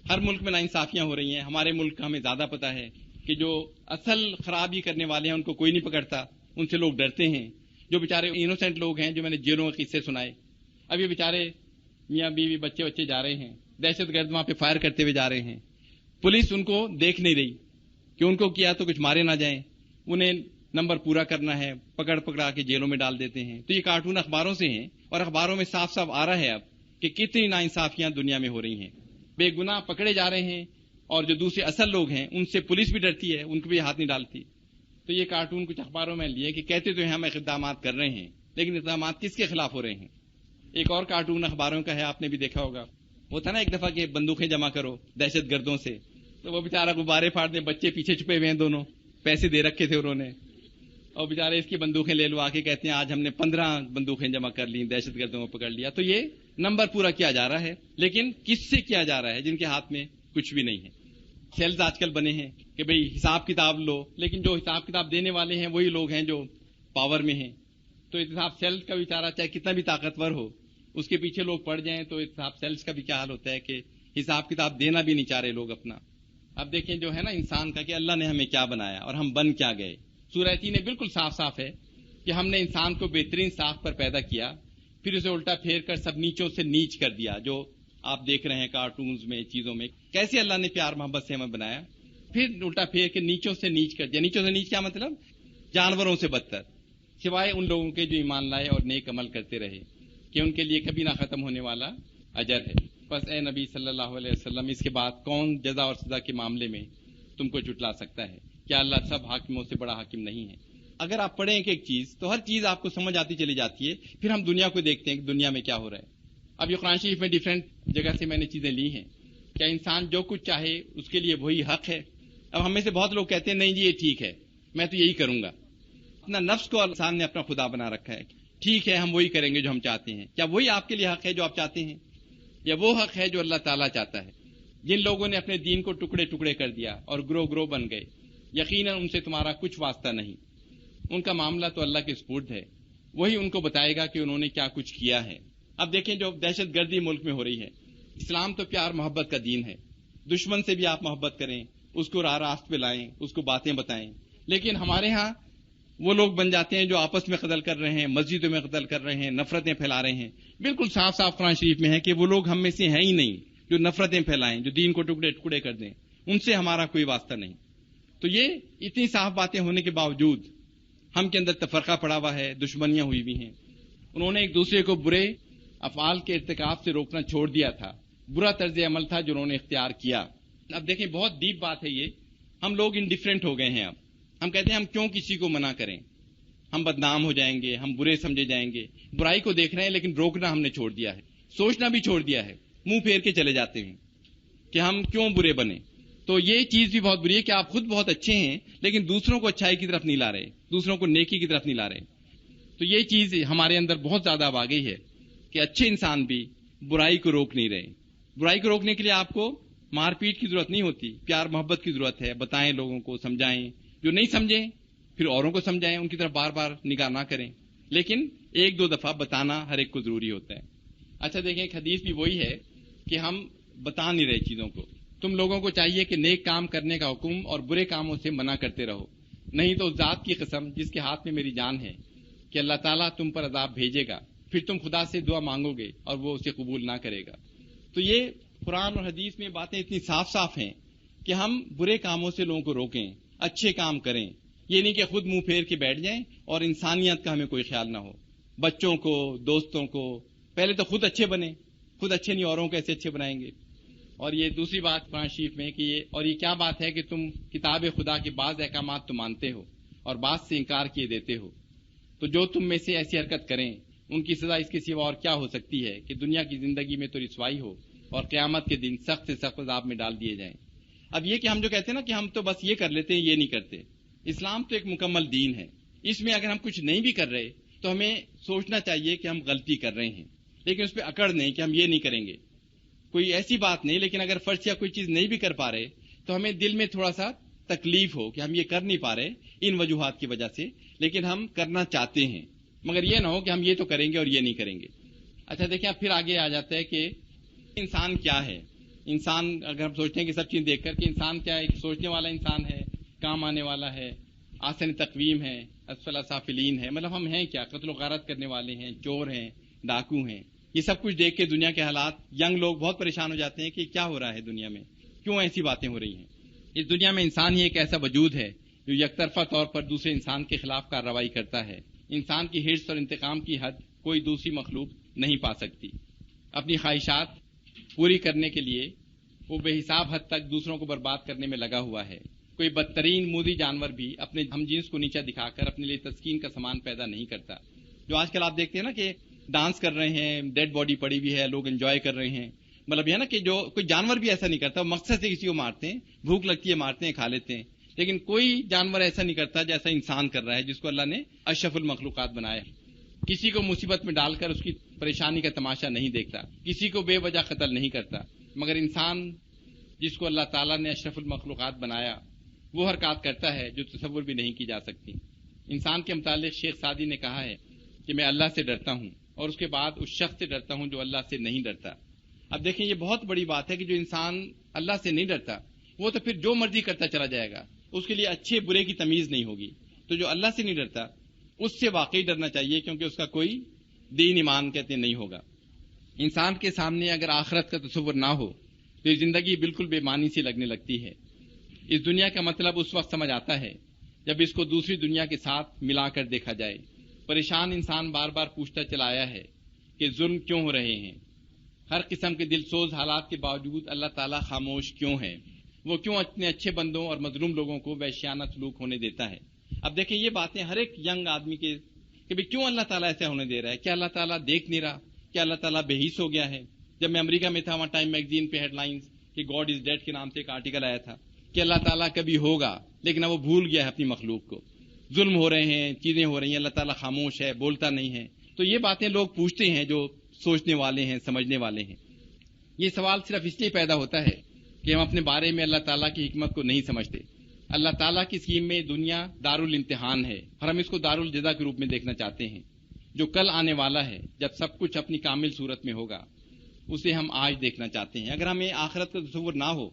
ہر ملک میں ناانصافیاں ہو رہی ہیں. ہمارے ملک کا ہمیں زیادہ پتہ ہے کہ جو اصل خرابی کرنے والے ہیں ان کو کوئی نہیں پکڑتا، ان سے لوگ ڈرتے ہیں. جو بیچارے انوسینٹ لوگ ہیں، جو میں نے جیلوں کے قصے سنائے، اب یہ بیچارے میاں بیوی بچے جا رہے ہیں، دہشت گرد وہاں پہ فائر کرتے ہوئے جا رہے ہیں، پولیس ان کو دیکھ نہیں رہی کہ ان کو کیا تو کچھ مارے نہ جائیں، انہیں نمبر پورا کرنا ہے، پکڑا کے جیلوں میں ڈال دیتے ہیں. تو یہ کارٹون اخباروں سے ہیں اور اخباروں میں صاف صاف آ رہا ہے اب کہ کتنی ناانصافیاں دنیا میں ہو رہی ہیں. بے گناہ پکڑے جا رہے ہیں اور جو دوسرے اصل لوگ ہیں ان سے پولیس بھی ڈرتی ہے، ان کو بھی ہاتھ نہیں ڈالتی. تو یہ کارٹون کچھ اخباروں میں لیے کہ کہتے تو ہیں ہم اقدامات کر رہے ہیں، لیکن اقدامات کس کے خلاف ہو رہے ہیں؟ ایک اور کارٹون اخباروں کا ہے، آپ نے بھی دیکھا ہوگا، وہ تھا نا ایک دفعہ کہ بندوقیں جمع کرو دہشت گردوں سے، تو وہ بیچارہ غبارے پھاڑتے، بچے پیچھے چھپے ہوئے ہیں، دونوں پیسے دے رکھے تھے انہوں نے، اور بیچارے اس کی بندوقیں لے لو آ کے کہتے ہیں آج ہم نے 15 بندوقیں جمع کر لی، دہشت گردوں کو پکڑ لیا. تو یہ نمبر پورا کیا جا رہا ہے، لیکن کس سے کیا جا رہا ہے جن کے ہاتھ میں کچھ بھی نہیں ہے. سیلز آج کل بنے ہیں کہ بھئی حساب کتاب لو، لیکن جو حساب کتاب دینے والے ہیں وہی لوگ ہیں جو پاور میں ہیں. تو احتساب سیلز کا بیچارہ چاہے کتنا بھی طاقتور ہو، اس کے پیچھے لوگ پڑ جائیں تو احتساب سیلز کا بھی کیا حال ہوتا ہے کہ حساب کتاب دینا بھی نہیں چاہ رہے لوگ اپنا. اب دیکھیں جو ہے نا انسان کا کہ اللہ نے ہمیں کیا بنایا اور ہم بن کیا گئے. سورہ تین میں بالکل صاف صاف ہے کہ ہم نے انسان کو بہترین ساخت پر پیدا کیا، پھر اسے الٹا پھیر کر سب نیچوں سے نیچ کر دیا. جو آپ دیکھ رہے ہیں کارٹونز میں، چیزوں میں، کیسے اللہ نے پیار محبت سے ہمیں بنایا، پھر الٹا پھیر کے نیچوں سے نیچ کر دیا. نیچوں سے نیچ کیا مطلب؟ جانوروں سے بدتر، سوائے ان لوگوں کے جو ایمان لائے اور نیک عمل کرتے رہے کہ ان کے لیے کبھی نہ ختم ہونے والا اجر ہے. بس اے نبی صلی اللہ علیہ وسلم، اس کے بعد کون جزا اور سزا کے معاملے میں تم کو جھٹلا سکتا ہے؟ کیا اللہ سب حاکموں سے بڑا حاکم نہیں ہے؟ اگر آپ پڑھیں ایک چیز تو ہر چیز آپ کو سمجھ آتی چلی جاتی ہے. پھر ہم دنیا کو دیکھتے ہیں کہ دنیا میں کیا ہو رہا ہے. اب یہ قرآن شریف میں ڈیفرنٹ جگہ سے میں نے چیزیں لی ہیں. کیا انسان جو کچھ چاہے اس کے لیے وہی حق ہے؟ اب ہم میں سے بہت لوگ کہتے ہیں نہیں جی یہ ٹھیک ہے، میں تو یہی کروں گا. اپنا نفس کو انسان نے اپنا خدا بنا رکھا ہے، ٹھیک ہے ہم وہی کریں گے جو ہم چاہتے ہیں. کیا وہی آپ کے لیے حق ہے جو آپ چاہتے ہیں، یا وہ حق ہے جو اللہ تعالیٰ چاہتا ہے؟ جن لوگوں نے اپنے دین کو ٹکڑے ٹکڑے کر دیا اور گروہ بن گئے، یقیناً ان سے تمہارا کچھ واسطہ نہیں. ان کا معاملہ تو اللہ کے سپرد ہے، وہی ان کو بتائے گا کہ انہوں نے کیا کچھ کیا ہے. اب دیکھیں جو دہشت گردی ملک میں ہو رہی ہے، اسلام تو پیار محبت کا دین ہے. دشمن سے بھی آپ محبت کریں، اس کو راہ راست پہ لائیں، اس کو باتیں بتائیں. لیکن ہمارے ہاں وہ لوگ بن جاتے ہیں جو آپس میں قتل کر رہے ہیں، مسجدوں میں قتل کر رہے ہیں، نفرتیں پھیلا رہے ہیں. بالکل صاف صاف قرآن شریف میں ہے کہ وہ لوگ ہم میں سے ہیں ہی نہیں جو نفرتیں پھیلائیں، جو دین کو ٹکڑے ٹکڑے کر دیں. ان سے ہمارا کوئی واسطہ نہیں. تو یہ اتنی صاف باتیں ہونے کے باوجود ہم کے اندر تفرقہ پڑا ہوا ہے، دشمنیاں ہوئی ہوئی ہیں. انہوں نے ایک دوسرے کو برے افعال کے ارتکاب سے روکنا چھوڑ دیا تھا. برا طرز عمل تھا جو انہوں نے اختیار کیا. اب دیکھیں بہت ڈیپ بات ہے یہ. ہم لوگ انڈیفرنٹ ہو گئے ہیں. اب ہم کہتے ہیں ہم کیوں کسی کو منع کریں، ہم بدنام ہو جائیں گے، ہم برے سمجھے جائیں گے. برائی کو دیکھ رہے ہیں لیکن روکنا ہم نے چھوڑ دیا ہے، سوچنا بھی چھوڑ دیا ہے. منہ پھیر کے چلے جاتے ہیں کہ ہم کیوں برے بنے. تو یہ چیز بھی بہت بری ہے کہ آپ خود بہت اچھے ہیں لیکن دوسروں کو اچھائی کی طرف نہیں لا رہے، دوسروں کو نیکی کی طرف نہیں لا رہے. تو یہ چیز ہمارے اندر بہت زیادہ اب آ گئی ہے کہ اچھے انسان بھی برائی کو روک نہیں رہے. برائی کو روکنے کے لیے آپ کو مار پیٹ کی ضرورت نہیں ہوتی، پیار محبت کی ضرورت ہے. بتائیں لوگوں کو، سمجھائیں. جو نہیں سمجھیں پھر اوروں کو سمجھائیں، ان کی طرف بار بار نگاہ نہ کریں. لیکن ایک دو دفعہ بتانا ہر ایک کو ضروری ہوتا ہے. اچھا دیکھیں ایک حدیث بھی وہی ہے کہ ہم بتا نہیں رہے چیزوں کو. تم لوگوں کو چاہیے کہ نیک کام کرنے کا حکم اور برے کاموں سے منع کرتے رہو، نہیں تو اس ذات کی قسم جس کے ہاتھ میں میری جان ہے کہ اللہ تعالیٰ تم پر عذاب بھیجے گا، پھر تم خدا سے دعا مانگو گے اور وہ اسے قبول نہ کرے گا. تو یہ قرآن اور حدیث میں باتیں اتنی صاف صاف ہیں کہ ہم برے کاموں سے لوگوں کو روکیں، اچھے کام کریں. یہ نہیں کہ خود منہ پھیر کے بیٹھ جائیں اور انسانیت کا ہمیں کوئی خیال نہ ہو. بچوں کو، دوستوں کو پہلے تو خود اچھے بنیں، خود اچھے نہیں اوروں کیسے اچھے بنائیں گے. اور یہ دوسری بات قرآن شریف میں کہ یہ کیا بات ہے کہ تم کتاب خدا کے بعض احکامات تو مانتے ہو اور بعض سے انکار کیے دیتے ہو. تو جو تم میں سے ایسی حرکت کریں ان کی سزا اس کے سوا اور کیا ہو سکتی ہے کہ دنیا کی زندگی میں تو رسوائی ہو اور قیامت کے دن سخت سے سخت عذاب میں ڈال دیے جائیں. اب یہ کہ ہم جو کہتے ہیں نا کہ ہم تو بس یہ کر لیتے ہیں، یہ نہیں کرتے. اسلام تو ایک مکمل دین ہے. اس میں اگر ہم کچھ نہیں بھی کر رہے تو ہمیں سوچنا چاہیے کہ ہم غلطی کر رہے ہیں، لیکن اس پہ اکڑ نہیں کہ ہم یہ نہیں کریں گے. کوئی ایسی بات نہیں، لیکن اگر فرض یا کوئی چیز نہیں بھی کر پا رہے تو ہمیں دل میں تھوڑا سا تکلیف ہو کہ ہم یہ کر نہیں پا رہے ان وجوہات کی وجہ سے، لیکن ہم کرنا چاہتے ہیں. مگر یہ نہ ہو کہ ہم یہ تو کریں گے اور یہ نہیں کریں گے. اچھا دیکھیں اب پھر آگے آ جاتا ہے کہ انسان کیا ہے. انسان اگر ہم سوچتے ہیں کہ سب چیز دیکھ کر کہ انسان کیا ہے، ایک سوچنے والا انسان ہے، کام آنے والا ہے، آسن تقویم ہے، اسفل سافلین ہے. مطلب ہم ہیں کیا؟ قتل و غارت کرنے والے ہیں، چور ہیں، ڈاکو ہیں. یہ سب کچھ دیکھ کے دنیا کے حالات، ینگ لوگ بہت پریشان ہو جاتے ہیں کہ کیا ہو رہا ہے دنیا میں، کیوں ایسی باتیں ہو رہی ہیں. اس دنیا میں انسان ہی ایک ایسا وجود ہے جو یک طرفہ طور پر دوسرے انسان کے خلاف کارروائی کرتا ہے. انسان کی حرص اور انتقام کی حد کوئی دوسری مخلوق نہیں پا سکتی. اپنی خواہشات پوری کرنے کے لیے وہ بے حساب حد تک دوسروں کو برباد کرنے میں لگا ہوا ہے. کوئی بدترین مودی جانور بھی اپنے ہم جنس کو نیچا دکھا کر اپنے لیے تسکین کا سامان پیدا نہیں کرتا. جو آج کل آپ دیکھتے ہیں نا کہ ڈانس کر رہے ہیں، ڈیڈ باڈی پڑی ہوئی ہے، لوگ انجوائے کر رہے ہیں. مطلب یہ نا کہ جو کوئی جانور بھی ایسا نہیں کرتا، مقصد سے کسی کو مارتے ہیں، بھوک لگتی ہے مارتے ہیں، کھا لیتے ہیں. لیکن کوئی جانور ایسا نہیں کرتا جیسا انسان کر رہا ہے، جس کو اللہ نے اشرف المخلوقات بنایا ہے. کسی کو مصیبت میں ڈال کر اس کی پریشانی کا تماشا نہیں دیکھتا، کسی کو بے وجہ قتل نہیں کرتا. مگر انسان جس کو اللہ تعالیٰ نے اشرف المخلوقات بنایا وہ حرکات کرتا ہے جو تصور بھی نہیں کی جا سکتی. انسان کے متعلق شیخ سعدی نے کہا ہے کہ میں اللہ سے ڈرتا ہوں اور اس کے بعد اس شخص سے ڈرتا ہوں جو اللہ سے نہیں ڈرتا. اب دیکھیں یہ بہت بڑی بات ہے کہ جو انسان اللہ سے نہیں ڈرتا وہ تو پھر جو مرضی کرتا چلا جائے گا، اس کے لیے اچھے برے کی تمیز نہیں ہوگی. تو جو اللہ سے نہیں ڈرتا اس سے واقعی ڈرنا چاہیے، کیونکہ اس کا کوئی دین ایمان کہتے نہیں ہوگا. انسان کے سامنے اگر آخرت کا تصور نہ ہو تو یہ زندگی بالکل بے معنی سی لگنے لگتی ہے. اس دنیا کا مطلب اس وقت سمجھ آتا ہے جب اس کو دوسری دنیا کے ساتھ ملا کر دیکھا جائے. پریشان انسان بار بار پوچھتا چلا آیا ہے کہ ظلم کیوں ہو رہے ہیں. ہر قسم کے دل سوز حالات کے باوجود اللہ تعالیٰ خاموش کیوں ہے؟ وہ کیوں اپنے اچھے بندوں اور مظلوم لوگوں کو وحشیانہ سلوک ہونے دیتا ہے؟ اب دیکھیں یہ باتیں ہر ایک ینگ آدمی کے کہ کیوں اللہ تعالیٰ ایسا ہونے دے رہا ہے؟ کیا اللہ تعالیٰ دیکھ نہیں رہا؟ کیا اللہ تعالیٰ بے حیث ہو گیا ہے؟ جب میں امریکہ میں تھا وہاں ٹائم میگزین پہ ہیڈ لائنز کہ گاڈ از ڈیڈ کے نام سے ایک آرٹیکل آیا تھا کہ اللہ تعالیٰ کبھی ہوگا لیکن اب وہ بھول گیا ہے اپنی مخلوق کو. ظلم ہو رہے ہیں، چیزیں ہو رہی ہیں، اللہ تعالیٰ خاموش ہے، بولتا نہیں ہے. تو یہ باتیں لوگ پوچھتے ہیں جو سوچنے والے ہیں، سمجھنے والے ہیں. یہ سوال صرف اس لیے پیدا ہوتا ہے کہ ہم اپنے بارے میں اللہ تعالیٰ کی حکمت کو نہیں سمجھتے. اللہ تعالیٰ کی اسکیم میں دنیا دارالامتحان ہے اور ہم اس کو دارالجزا کے روپ میں دیکھنا چاہتے ہیں. جو کل آنے والا ہے جب سب کچھ اپنی کامل صورت میں ہوگا اسے ہم آج دیکھنا چاہتے ہیں. اگر ہمیں آخرت کا تصور نہ ہو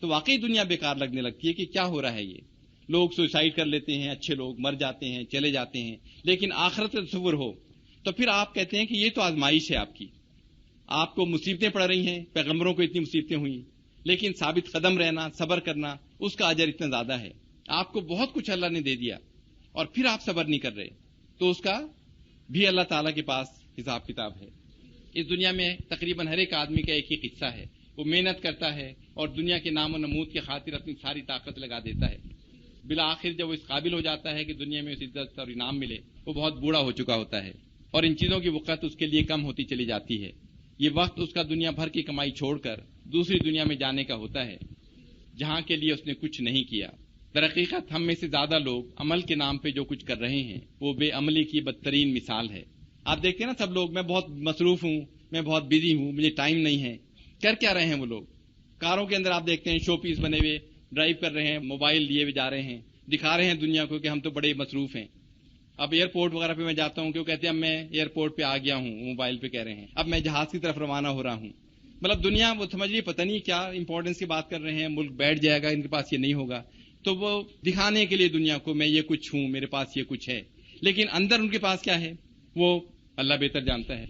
تو واقعی دنیا بیکار لگنے لگتی ہے کہ کیا ہو رہا ہے. یہ لوگ سوسائڈ کر لیتے ہیں, اچھے لوگ مر جاتے ہیں, چلے جاتے ہیں. لیکن آخرت کا تصور ہو تو پھر آپ کہتے ہیں کہ یہ تو آزمائش ہے آپ کی. آپ کو مصیبتیں پڑ رہی ہیں, پیغمبروں کو اتنی مصیبتیں ہوئیں, لیکن ثابت قدم رہنا, صبر کرنا, اس کا اجر اتنا زیادہ ہے. آپ کو بہت کچھ اللہ نے دے دیا اور پھر آپ صبر نہیں کر رہے تو اس کا بھی اللہ تعالیٰ کے پاس حساب کتاب ہے. اس دنیا میں تقریباً ہر ایک آدمی کا ایک ہی قصہ ہے. وہ محنت کرتا ہے اور دنیا کے نام و نمود کی خاطر اپنی ساری طاقت لگا دیتا ہے. بالآخر جب وہ اس قابل ہو جاتا ہے کہ دنیا میں اسے عزت اور انعام ملے, وہ بہت بوڑھا ہو چکا ہوتا ہے اور ان چیزوں کی وقت اس کے لیے کم ہوتی چلی جاتی ہے. یہ وقت اس کا دنیا بھر کی کمائی چھوڑ کر دوسری دنیا میں جانے کا ہوتا ہے جہاں کے لیے اس نے کچھ نہیں کیا. درحقیقت ہم میں سے زیادہ لوگ عمل کے نام پہ جو کچھ کر رہے ہیں وہ بے عملی کی بدترین مثال ہے. آپ دیکھتے ہیں نا, سب لوگ میں بہت مصروف ہوں, میں بہت بزی ہوں, مجھے ٹائم نہیں ہے. کر کیا رہے ہیں وہ لوگ؟ کاروں کے اندر آپ دیکھتے ہیں شو پیس بنے ہوئے ڈرائیو کر رہے ہیں, موبائل لیے ہوئے جا رہے ہیں, دکھا رہے ہیں دنیا کو کہ ہم تو بڑے مصروف ہیں. اب ایئرپورٹ وغیرہ پہ میں جاتا ہوں کہ وہ کہتے ہیں اب میں ایئرپورٹ پہ آ گیا ہوں, موبائل پہ کہہ رہے ہیں اب میں جہاز کی طرف روانہ ہو رہا ہوں. مطلب دنیا وہ سمجھ رہی پتہ نہیں کیا امپورٹنس کی بات کر رہے ہیں, ملک بیٹھ جائے گا, ان کے پاس یہ نہیں ہوگا. تو وہ دکھانے کے لیے دنیا کو میں یہ کچھ ہوں, میرے پاس یہ کچھ ہے, لیکن اندر ان کے پاس کیا ہے وہ اللہ بہتر جانتا ہے.